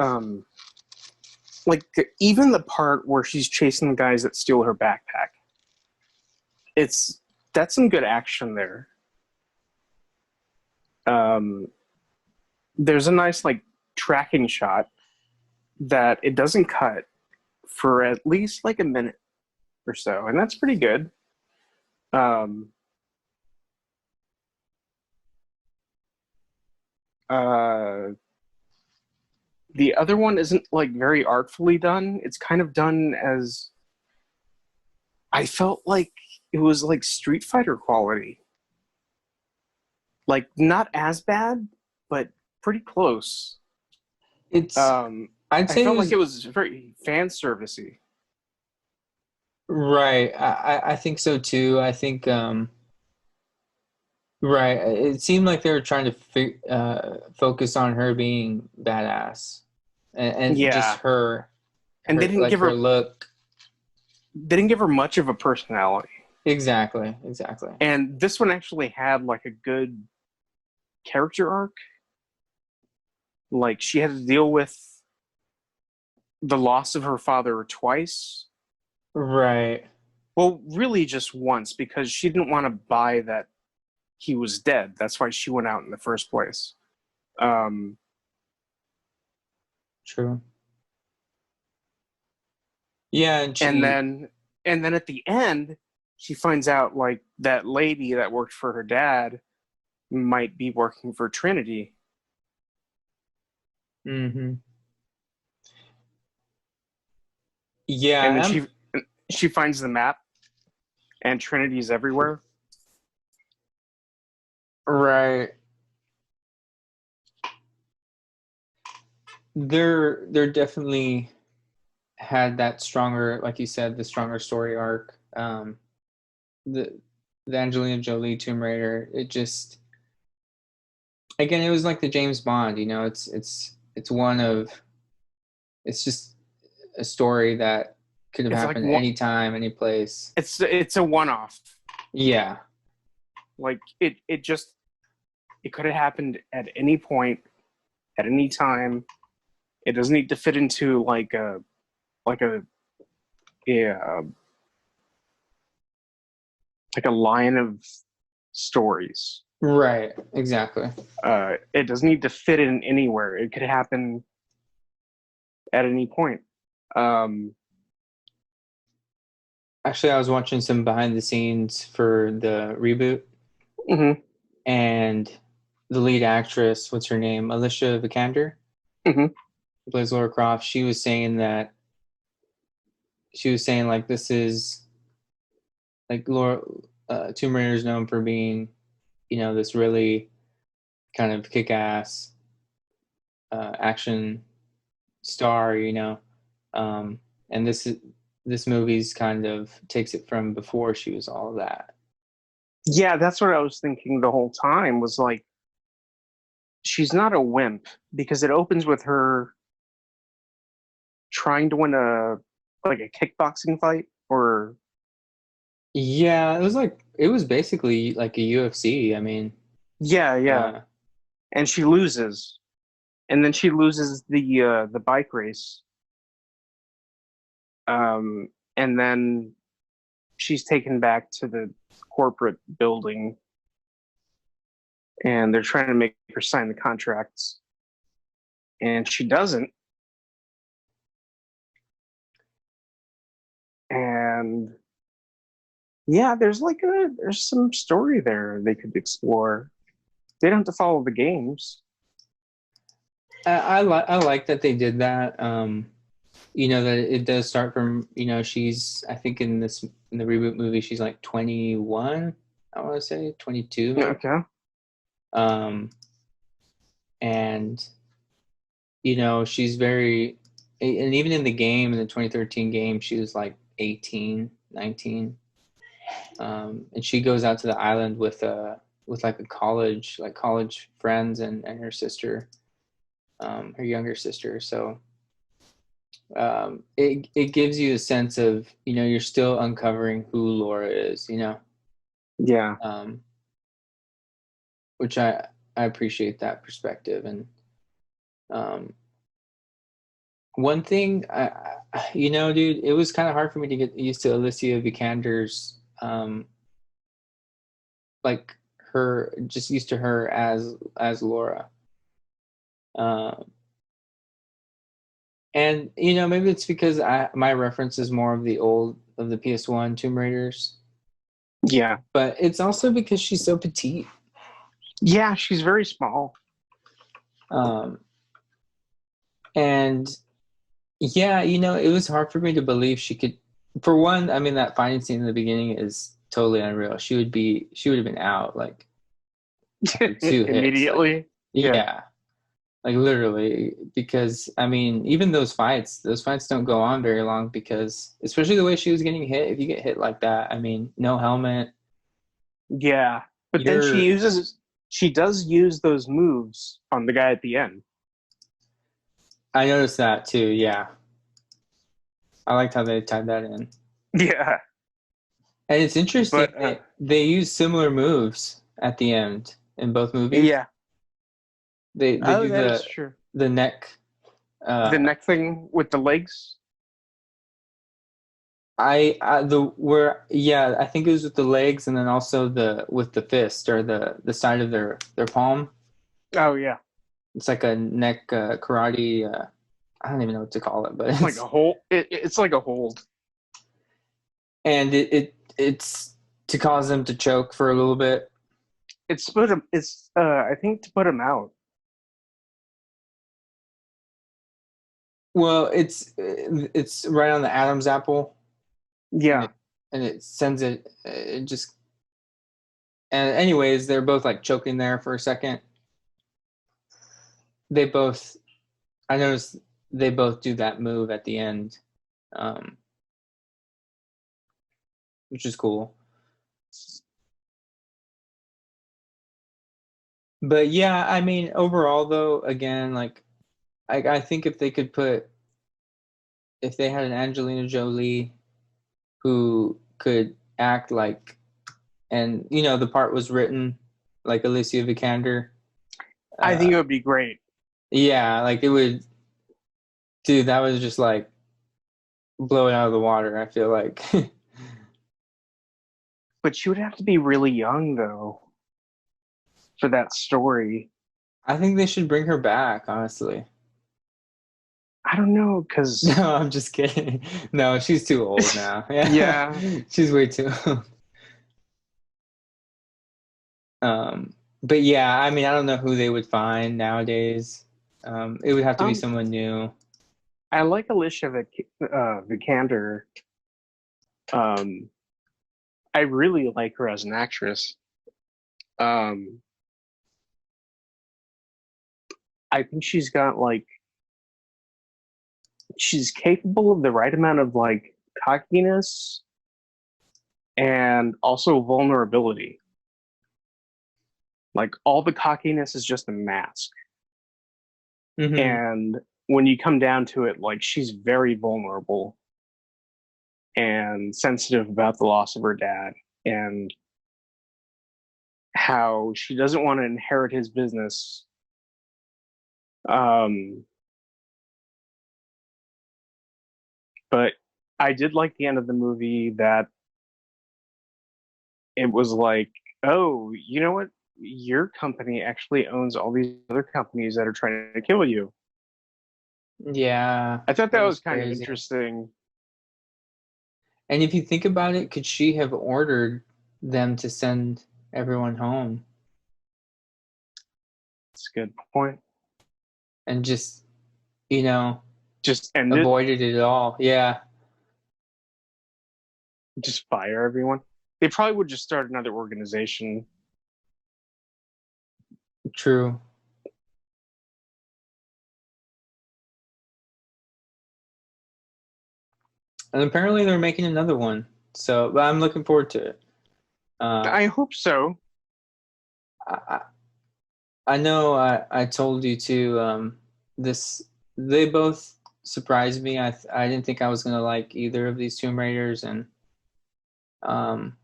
like even the part where she's chasing the guys that steal her backpack. It's that's some good action there. Um, there's a nice like tracking shot that it doesn't cut for at least like a minute or so, and that's pretty good. Um, uh, the other one isn't like very artfully done. It's kind of done as I felt like it was like Street Fighter quality. Like not as bad, but pretty close. it's I'd I say it felt like was it was very fan servicey. right. I think so too. I think right. It seemed like they were trying to focus on her being badass and just Yeah, and her like her look. they didn't give her much of a personality. Exactly, exactly. And this one actually had like a good character arc. Like she had to deal with the loss of her father twice. Right. Well, really just once because she didn't want to buy that he was dead. That's why she went out in the first place. Um, True. Yeah, and and she then and then at the end, she finds out like that lady that worked for her dad might be working for Trinity. hmm And then Yeah, she finds the map and Trinity's everywhere. right. They're definitely had that stronger, like you said, the stronger story arc. The the Angelina Jolie Tomb Raider, it just again it was like the James Bond, it's one of it's just a story that could have It's like happened anytime, any place. it's a one off. Yeah. Like it could have happened at any point, at any time. It doesn't need to fit into like a yeah like a line of stories. Right, exactly. It doesn't need to fit in anywhere. It could happen at any point. Um, Actually, I was watching some behind the scenes for the reboot, mhm, and the lead actress, what's her name? Alicia Vikander, mhm. who plays Lara Croft. She was saying like this is like Laura Tomb Raider is known for being, this really kind of kick ass action star, and this movie's kind of takes it from before she was all that. Yeah, that's what I was thinking the whole time. Was like she's not a wimp because it opens with her trying to win a like a kickboxing fight or Yeah, it was basically like a UFC. I mean, yeah, yeah, uh, and she loses, and then she loses the bike race, and then she's taken back to the corporate building, and they're trying to make her sign the contracts, and she doesn't, And yeah, there's some story there they could explore. They don't have to follow the games. I like that they did that. That it does start from, she's, I think in the reboot movie she's like 21, I want to say 22 maybe. Okay. Um, and she's very, and even in the game, in the 2013 game, she was like 18, 19. And she goes out to the island with like a college friends and her sister, her younger sister. So it gives you a sense of, you're still uncovering who Laura is, Yeah. Which I appreciate that perspective. And one thing, dude, it was kind of hard for me to get used to Alicia Vikander's, like just used to her as Laura. And maybe it's because my reference is more of the PS1 Tomb Raiders. Yeah. But it's also because she's so petite. Yeah, she's very small. And yeah, it was hard for me to believe she could. For one, I mean, that fighting scene in the beginning is totally unreal. She would have been out like 2 hits. Immediately. Like, yeah. Like literally, because I mean, even those fights don't go on very long because, especially the way she was getting hit. If you get hit like that, I mean, no helmet. Yeah, but then she does use those moves on the guy at the end. I noticed that too. Yeah, I liked how they tied that in. Yeah, and it's interesting. They use similar moves at the end in both movies. Yeah, they do the neck. The neck thing with the legs. I think it was with the legs, and then also with the fist or the side of their palm. Oh yeah, it's like a neck karate. I don't even know what to call it, but it's like a hold. It's like a hold, and it's to cause them to choke for a little bit. It's I think to put him out. Well, it's right on the Adam's apple. Yeah, and it sends it. It just. And anyways, they're both like choking there for a second. I noticed they both do that move at the end, which is cool. But yeah, I mean, overall though, again, like, I think if they had an Angelina Jolie who could act like, and the part was written like Alicia Vikander, I think it would be great. Yeah, like it would. Dude, that was just like blow it out of the water, I feel like. But she would have to be really young though for that story. I think they should bring her back, honestly. I don't know, because No, I'm just kidding. No, she's too old now. Yeah. She's way too old. But yeah, I mean, I don't know who they would find nowadays. It would have to be someone new. I like Alicia Vikander. I really like her as an actress. I think she's got she's capable of the right amount of cockiness and also vulnerability. Like all the cockiness is just a mask. Mm-hmm. And when you come down to it, she's very vulnerable and sensitive about the loss of her dad and how she doesn't want to inherit his business. But I did like the end of the movie that it was like, oh, you know what? Your company actually owns all these other companies that are trying to kill you. Yeah. I thought that was kind of interesting. And if you think about it, could she have ordered them to send everyone home That's a good point. and just, you know, Just end it. avoided it all? Yeah, Just fire everyone. They probably would just start another organization. true. And apparently they're making another one. So, but I'm looking forward to it. Uh, I hope so. I, I know I told you too. This they both surprised me. I didn't think I was gonna like either of these Tomb Raiders, and um,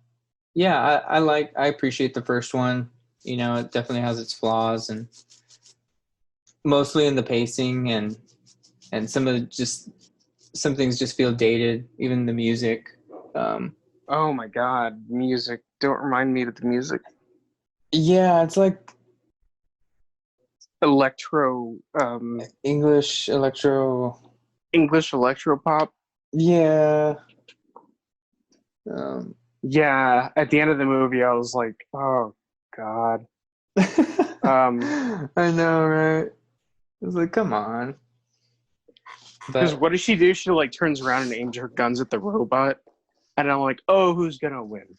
yeah, I appreciate the first one. You know, it definitely has its flaws, and mostly in the pacing and some things just feel dated. Even the music. Um, Oh my god, music. Don't remind me of the music. yeah, it's like Electro, English electro. English electro pop. Yeah. Um, Yeah, at the end of the movie, I was like, oh god. I know, right? I was like, come on. Because But what does she do? She like turns around and aims her guns at the robot, and I'm like, oh, who's gonna win?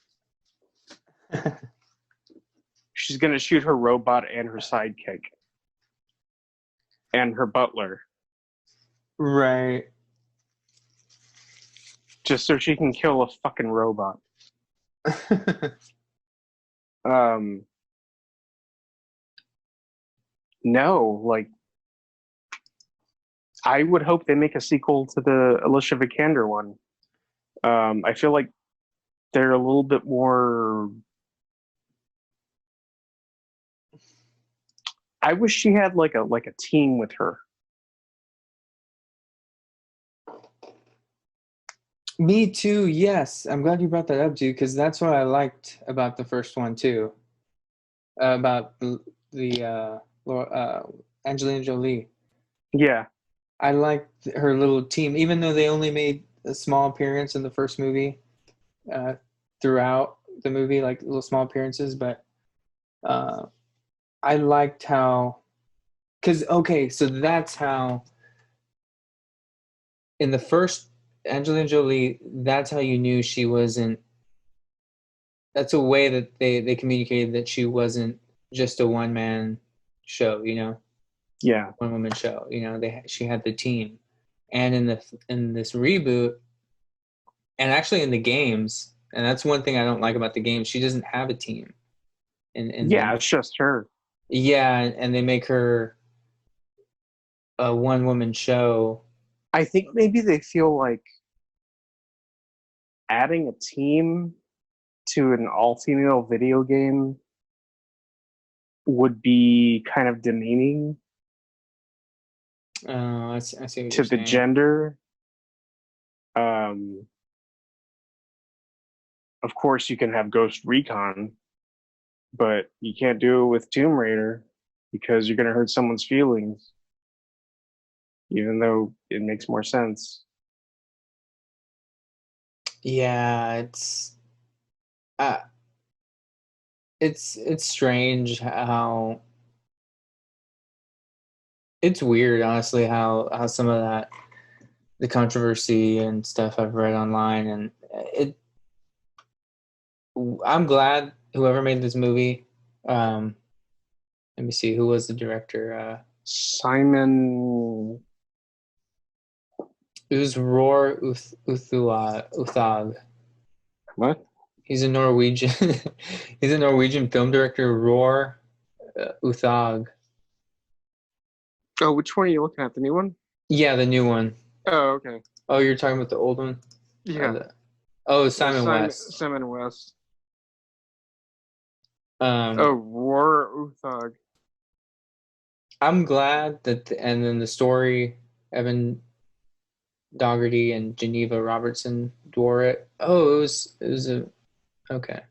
She's gonna shoot her robot and her sidekick and her butler, right. just so she can kill a fucking robot. Um, no, like I would hope they make a sequel to the Alicia Vikander one. I feel like they're a little bit more. I wish she had like a team with her. Me too, yes. I'm glad you brought that up, dude, because that's what I liked about the first one too. About Angelina Jolie. Yeah, I liked her little team, even though they only made a small appearance in the first movie, uh, throughout the movie, like little small appearances, but uh, I liked how, because okay, so that's how in the first Angelina Jolie, that's how you knew she wasn't. That's a way that they communicated that she wasn't just a one man show, you know, yeah, one woman show. You know, she had the team, and in this reboot, and actually in the games, and that's one thing I don't like about the games. She doesn't have a team in yeah. them. It's just her. Yeah, and they make her a one woman show. I think maybe they feel like adding a team to an all female video game would be kind of demeaning I see what to you're the saying. gender. Um, of course, you can have Ghost Recon, but you can't do it with Tomb Raider because you're going to hurt someone's feelings, even though it makes more sense. Yeah, uh, it's strange how it's weird, honestly, how some of that the controversy and stuff I've read online, and it. I'm glad whoever made this movie. Um, Let me see who was the director. Simon, It was Roar Uthag. what? He's a Norwegian. He's a Norwegian film director. Roar Uthag. Oh, which one are you looking at? The new one? Yeah, the new one. Oh, okay. Oh, you're talking about the old one. Yeah, Simon West. Simon West. Oh, Um, War Uthag. I'm glad that, and then the story, Evan Dougherty and Geneva Robertson wore it. Oh, it was a okay.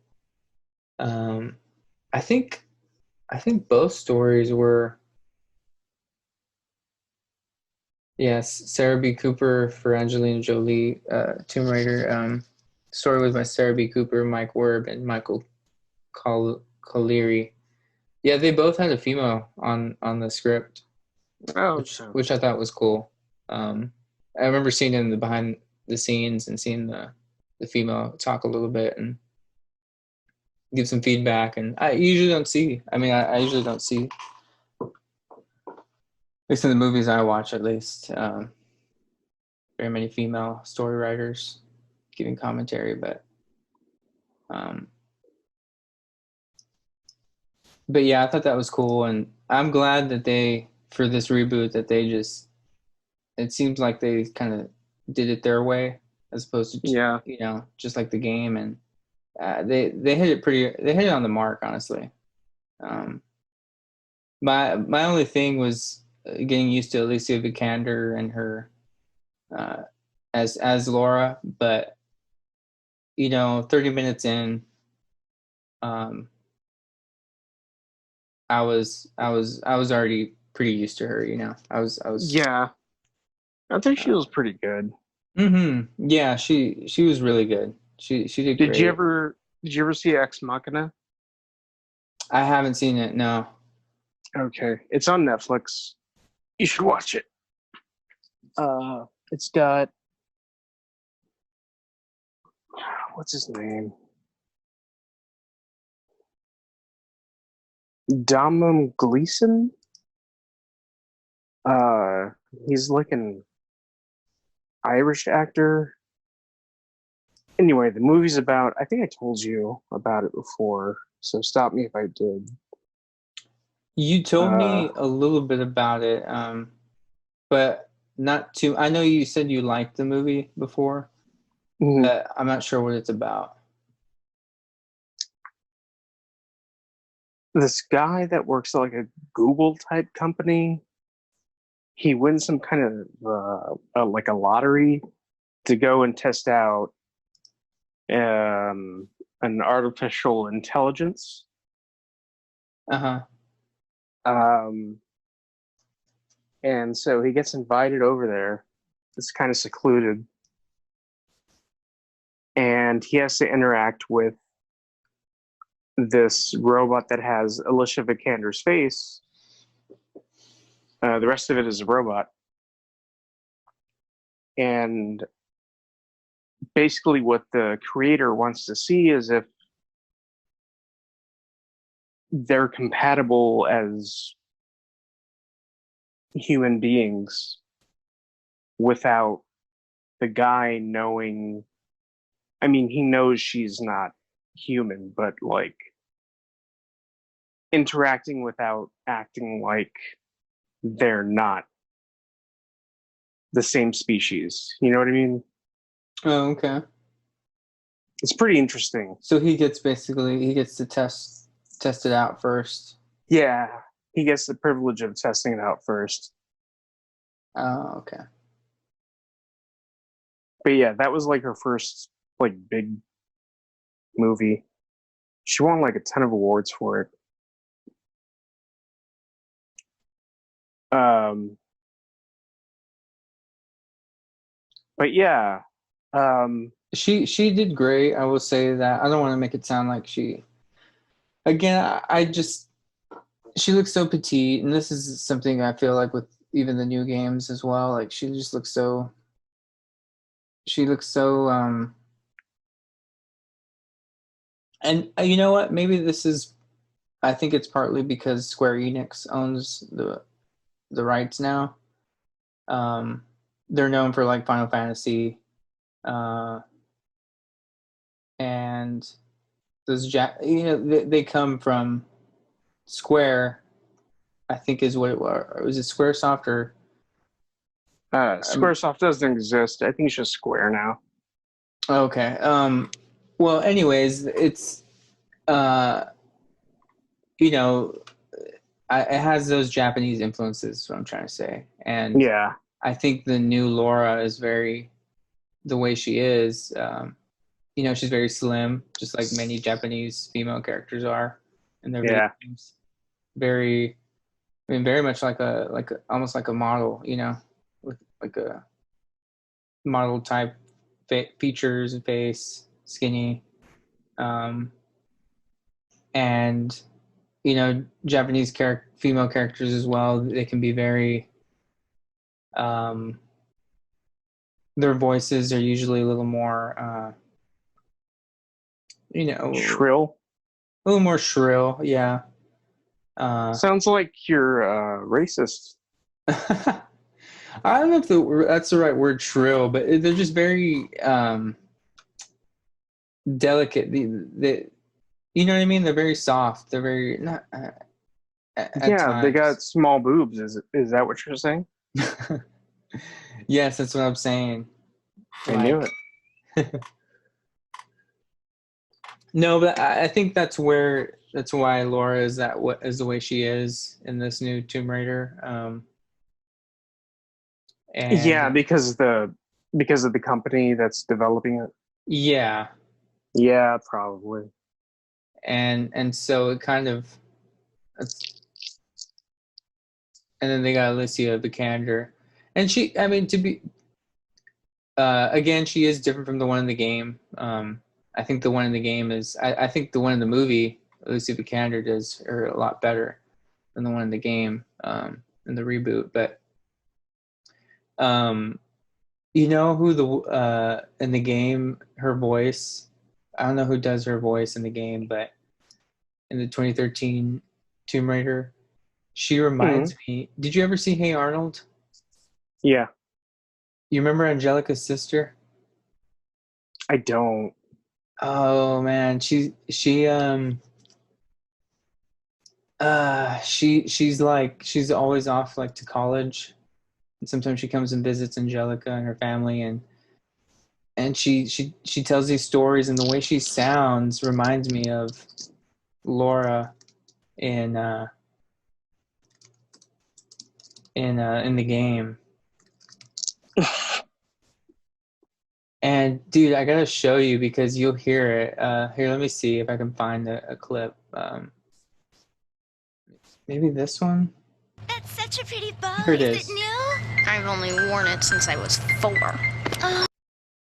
Um, I think I think both stories were yes. Sarah B. Cooper for Angelina Jolie, Tomb Raider. Story was by Sarah B. Cooper, Mike Werb, and Michael Colleary. Yeah, they both had a female on the script, Oh, okay. which I thought was cool. I remember seeing it in the behind the scenes and seeing the female talk a little bit and give some feedback. And I usually don't see. I mean, I usually don't see, at least in the movies I watch, at least, very many female story writers giving commentary. But yeah, I thought that was cool, and I'm glad that they for this reboot that they just it seems like they kind of did it their way as opposed to Yeah. just like the game, and they hit it they hit it on the mark, honestly. Um, my only thing was getting used to Alicia Vikander and her as Laura, but 30 minutes in, um, I was already pretty used to her. I was. Yeah. I think she was pretty good. Yeah, she was really good. She did Did you great. ever see Ex Machina? I haven't seen it. No. Okay. It's on Netflix. You should watch it. It's got what's his name? Domhnall Gleeson. Uh, he's like an Irish actor. Anyway, the movie's about. I think I told you about it before, so stop me if I did. You told me a little bit about it, but not too. I know you said you liked the movie before, but I'm not sure what it's about. This guy that works at like a Google type company, he wins some kind of like a lottery to go and test out an artificial intelligence. Uh-huh. And so he gets invited over there. It's kind of secluded. And he has to interact with this robot that has Alicia Vikander's face. The rest of it is a robot. And basically what the creator wants to see is if they're compatible as human beings without the guy knowing. I mean, he knows she's not human, but like interacting without acting like they're not the same species. You know what I mean? Oh, okay. It's pretty interesting. So he gets to test it out first. Yeah, he gets the privilege of testing it out first. Oh, okay. But yeah, that was like her first like big movie. She won like a ton of awards for it. But yeah, she did great. I will say that. I don't want to make it sound like she. Again, I just she looks so petite, and this is something I feel like with even the new games as well. Like she just looks so. She looks so. And you know what? Maybe this is. I think it's partly because Square Enix owns the rights now. They're known for like Final Fantasy, and those they come from Square. I think is what it was. Or was it SquareSoft or? SquareSoft doesn't exist. I think it's just Square now. Okay. Well, anyways, it's you know, it has those Japanese influences. Is what I'm trying to say, and yeah, I think the new Laura is very the way she is. She's very slim, just like many Japanese female characters are in their video games. Very, I mean, very much like almost like a model, with like a model type features and face. skinny, and Japanese female characters as well. They can be very. Their voices are usually a little more, Shrill. a little more shrill. Yeah. Sounds like you're racist. I don't know if that's the right word, shrill, but they're just very delicate. You know what I mean? They're very soft. They're very not. At times. They got small boobs. Is that what you're saying? Yes, that's what I'm saying. I knew it. No, but I think that's why Lara is the way she is in this new Tomb Raider. And yeah, because of the company that's developing it. Yeah. Yeah, probably. And so it kind of, and then they got Alicia Vikander, and she, I mean, to be, again, she is different from the one in the game. I think the one in the game is, I think the one in the movie, Alicia Vikander does her a lot better than the one in the game, in the reboot. But, you know who in the game, her voice, I don't know who does her voice in the game, but in the 2013 Tomb Raider, she reminds me. Did you ever see Hey Arnold? Yeah. You remember Angelica's sister? I don't. Oh man, she's always off like to college, and sometimes she comes and visits Angelica and her family, and she tells these stories, and the way she sounds reminds me of Laura in the game. And dude, I gotta show you because you'll hear it. Here, let me see if I can find a clip. Maybe this one. That's such a pretty bow. Here it is is. it new? I've only worn it since I was 4. Oh,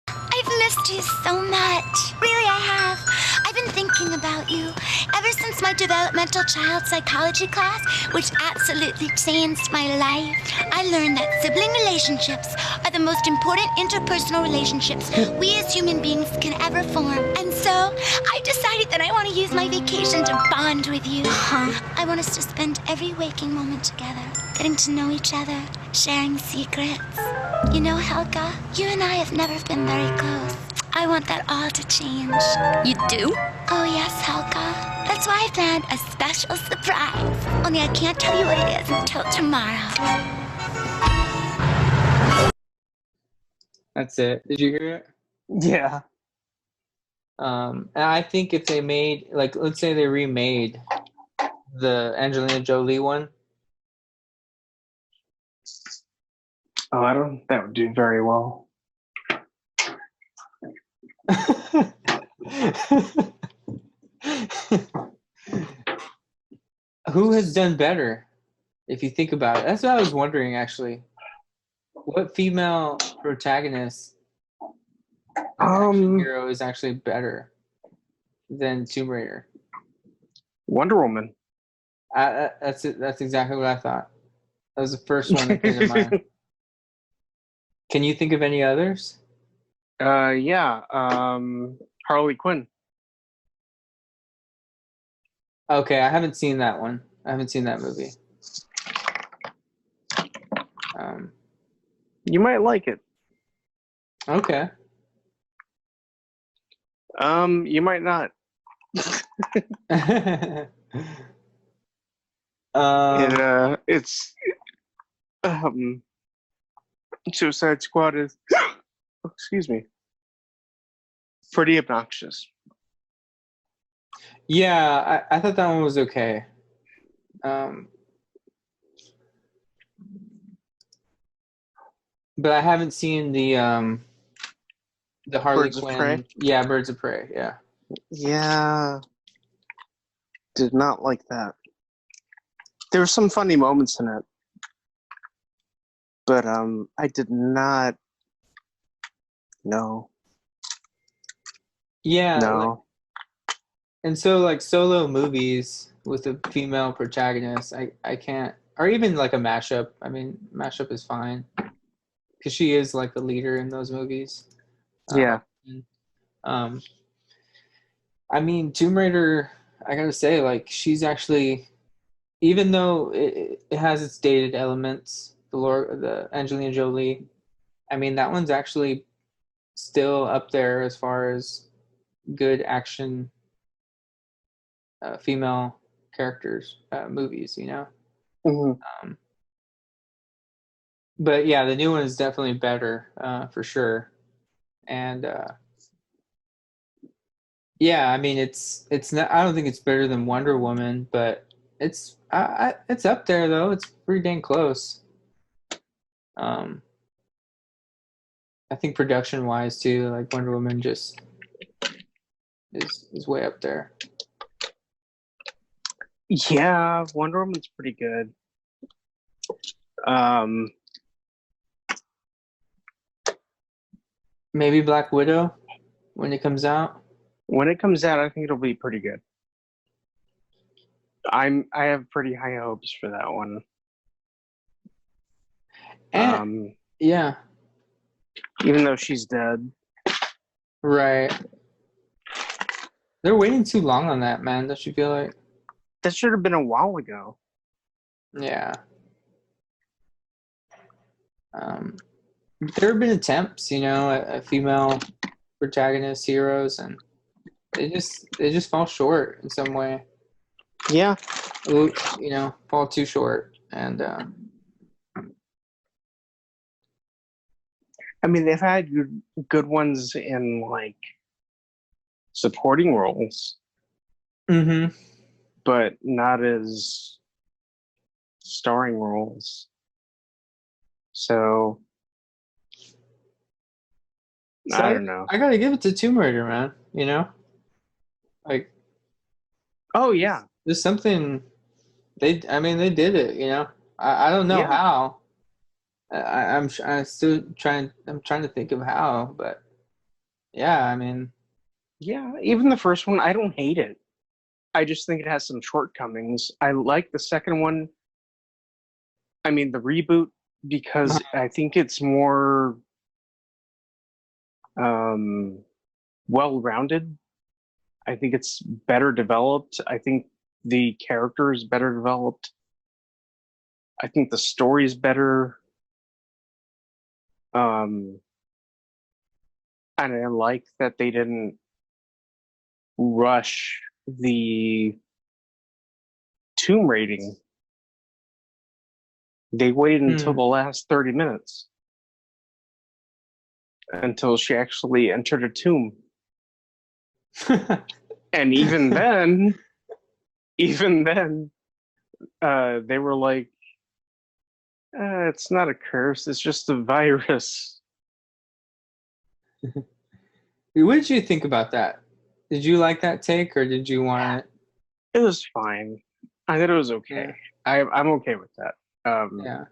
I've missed you so much. Really, I have. I've been thinking about you ever since my developmental child psychology class, which absolutely changed my life. I learned that sibling relationships are the most important interpersonal relationships we as human beings can ever form. And so I decided that I want to use my vacation to bond with you. I want us to spend every waking moment together, getting to know each other, sharing secrets. You know, Helga, you and I have never been very close. I want that all to change. You do? Oh, yes, Helga. That's why I planned a special surprise. Only I can't tell you what it is until tomorrow. That's it. Did you hear it? Yeah. And I think if they made, like, let's say they remade the Angelina Jolie one. Oh, that would do very well. Who has done better? If you think about it, that's what I was wondering. Actually, what female protagonist hero is actually better than Tomb Raider? Wonder Woman. That's it. That's exactly what I thought. That was the first one that came to mind. Can you think of any others? Yeah. Harley Quinn. Okay, I haven't seen that one. I haven't seen that movie. You might like it. Okay. You might not. It's Suicide Squad is excuse me, pretty obnoxious. Yeah, I thought that one was okay. But I haven't seen the Harley Birds of Quinn. Prey? Yeah, Birds of Prey. Yeah. Yeah. Did not like that. There were some funny moments in it. But I did not know. Yeah, like, No. and so like solo movies with a female protagonist, I can't, or even like a mashup. I mean, mashup is fine because she is like the leader in those movies. Yeah. Like, um, I mean, Tomb Raider. I gotta say, like, she's actually, even though it has its dated elements, the Angelina Jolie. I mean, that one's actually still up there as far as good action female characters movies. Hmm. Um, but yeah, the new one is definitely better for sure. And yeah, I mean, it's not. I don't think it's better than Wonder Woman, but it's up there though. It's pretty dang close. Um, I think production wise too, like Wonder Woman just is way up there. Yeah, Wonder Woman's pretty good. Um, Maybe Black Widow when it comes out. when it comes out, I think it'll be pretty good. I have pretty high hopes for that one. And Um, yeah, even though she's dead. right. They're waiting too long on that, man. Don't you feel like? That should have been a while ago. Yeah. Um, there have been attempts, at female protagonist heroes, and they just fall short in some way. Yeah. Fall too short. And I mean, they've had good ones in like supporting roles, mm-hmm. but not as starring roles. So So I don't know. I gotta give it to Tomb Raider, man. Like Oh yeah, there's something I mean, they did it. I don't know yeah, how. I'm still trying. I'm trying to think of how, but yeah, I mean, yeah. Even the first one, I don't hate it. I just think it has some shortcomings. I like the second one. I mean, the reboot because I think it's more um, well-rounded. I think it's better developed. I think the character is better developed. I think the story is better. Um, and I like that they didn't rush the tomb raiding. They waited until hmm. the last 30 minutes until she actually entered a tomb. And even then, they were like, it's not a curse, it's just a virus. What did you think about that? Did you like that take, or did you want it? It was fine. I thought it was okay. Yeah, I'm okay with that. yeah.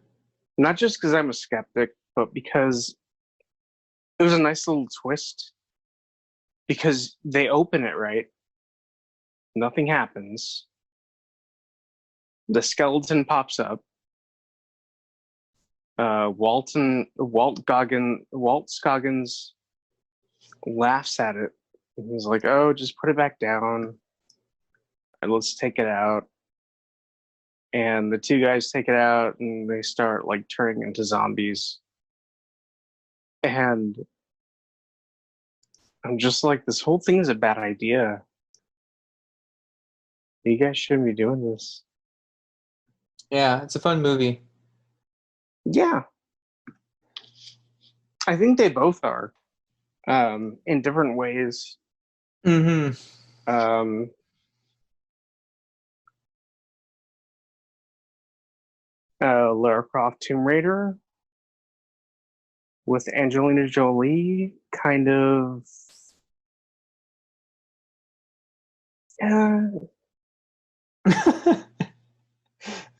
Not just because I'm a skeptic, but because it was a nice little twist. Because they open it right, nothing happens. The skeleton pops up. Walt Scoggins laughs at it. He's like, "Oh, just put it back down, and let's take it out." And the two guys take it out, and they start like turning into zombies. And I'm just like, this whole thing is a bad idea. You guys shouldn't be doing this. Yeah, it's a fun movie. Yeah, I think they both are, in different ways. Mm-hmm. Um, Lara Croft Tomb Raider with Angelina Jolie, kind of. Uh,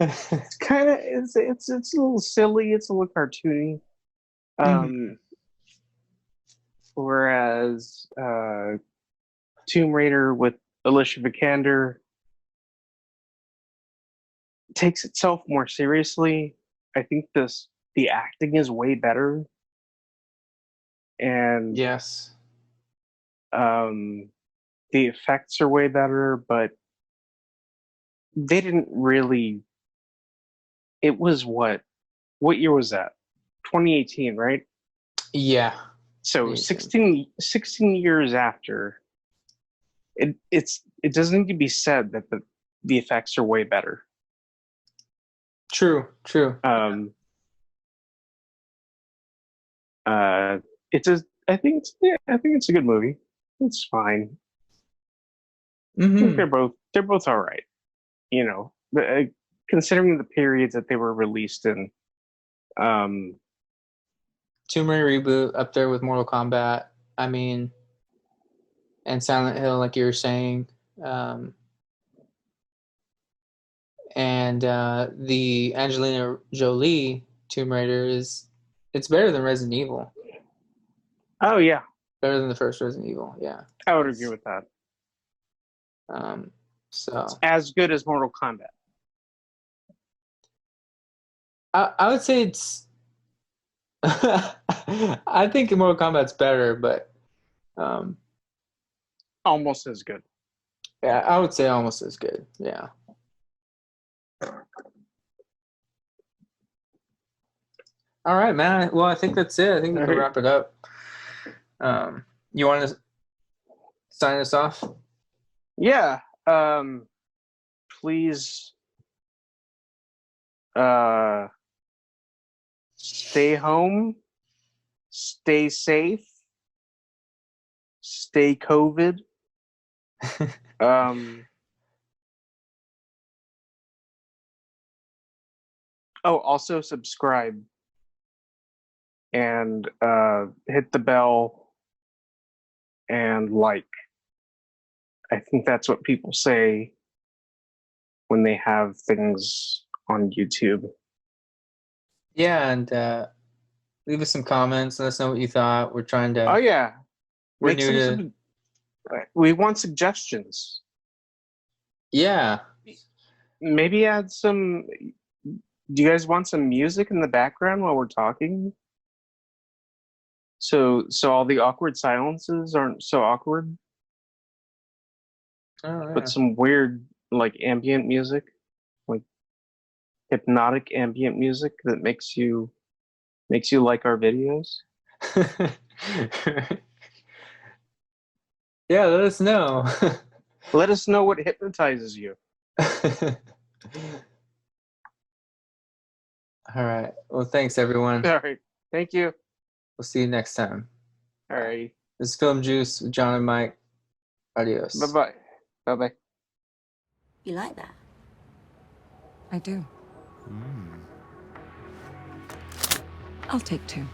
it's kind of it's a little silly. It's a little cartoony. Mhm. Whereas Tomb Raider with Alicia Vikander takes itself more seriously. I think the acting is way better, and Yes. the effects are way better, but they didn't really. It was what year was that? 2018, right? Yeah. So 2018. 16 years after, it doesn't need to be said that the effects are way better. True. It's a I think it's a good movie. It's fine. I think they're both all right. You know, considering the periods that they were released in. Tomb Raider reboot up there with Mortal Kombat. I mean, and Silent Hill, like you were saying. And the Angelina Jolie Tomb Raider it's better than Resident Evil. Oh yeah, Better than the first Resident Evil. Yeah, I would agree with that. So it's as good as Mortal Kombat. I would say it's. I think Mortal Kombat's better, but Almost as good. yeah, I would say almost as good. Yeah. All right, man. Well, I think that's it. I think we can wrap it up. You want to sign us off? Yeah. Please stay home, stay safe, stay COVID. Also subscribe and hit the bell and like. I think that's what people say when they have things on YouTube. Yeah, and leave us some comments. Let us know what you thought. We're trying to. Oh yeah, We're new to. We want suggestions. Yeah. Maybe add some. Do you guys want some music in the background while we're talking? So all the awkward silences aren't so awkward. Oh, yeah. But some weird like ambient music, like hypnotic ambient music that makes you like our videos. Yeah, let us know. Let us know what hypnotizes you. All right. Well, thanks, everyone. All right. Thank you. We'll see you next time. All right. This is Film Juice with Jon and Mike. Adios. Bye-bye. Bye-bye. You like that? I do. I'll take 2.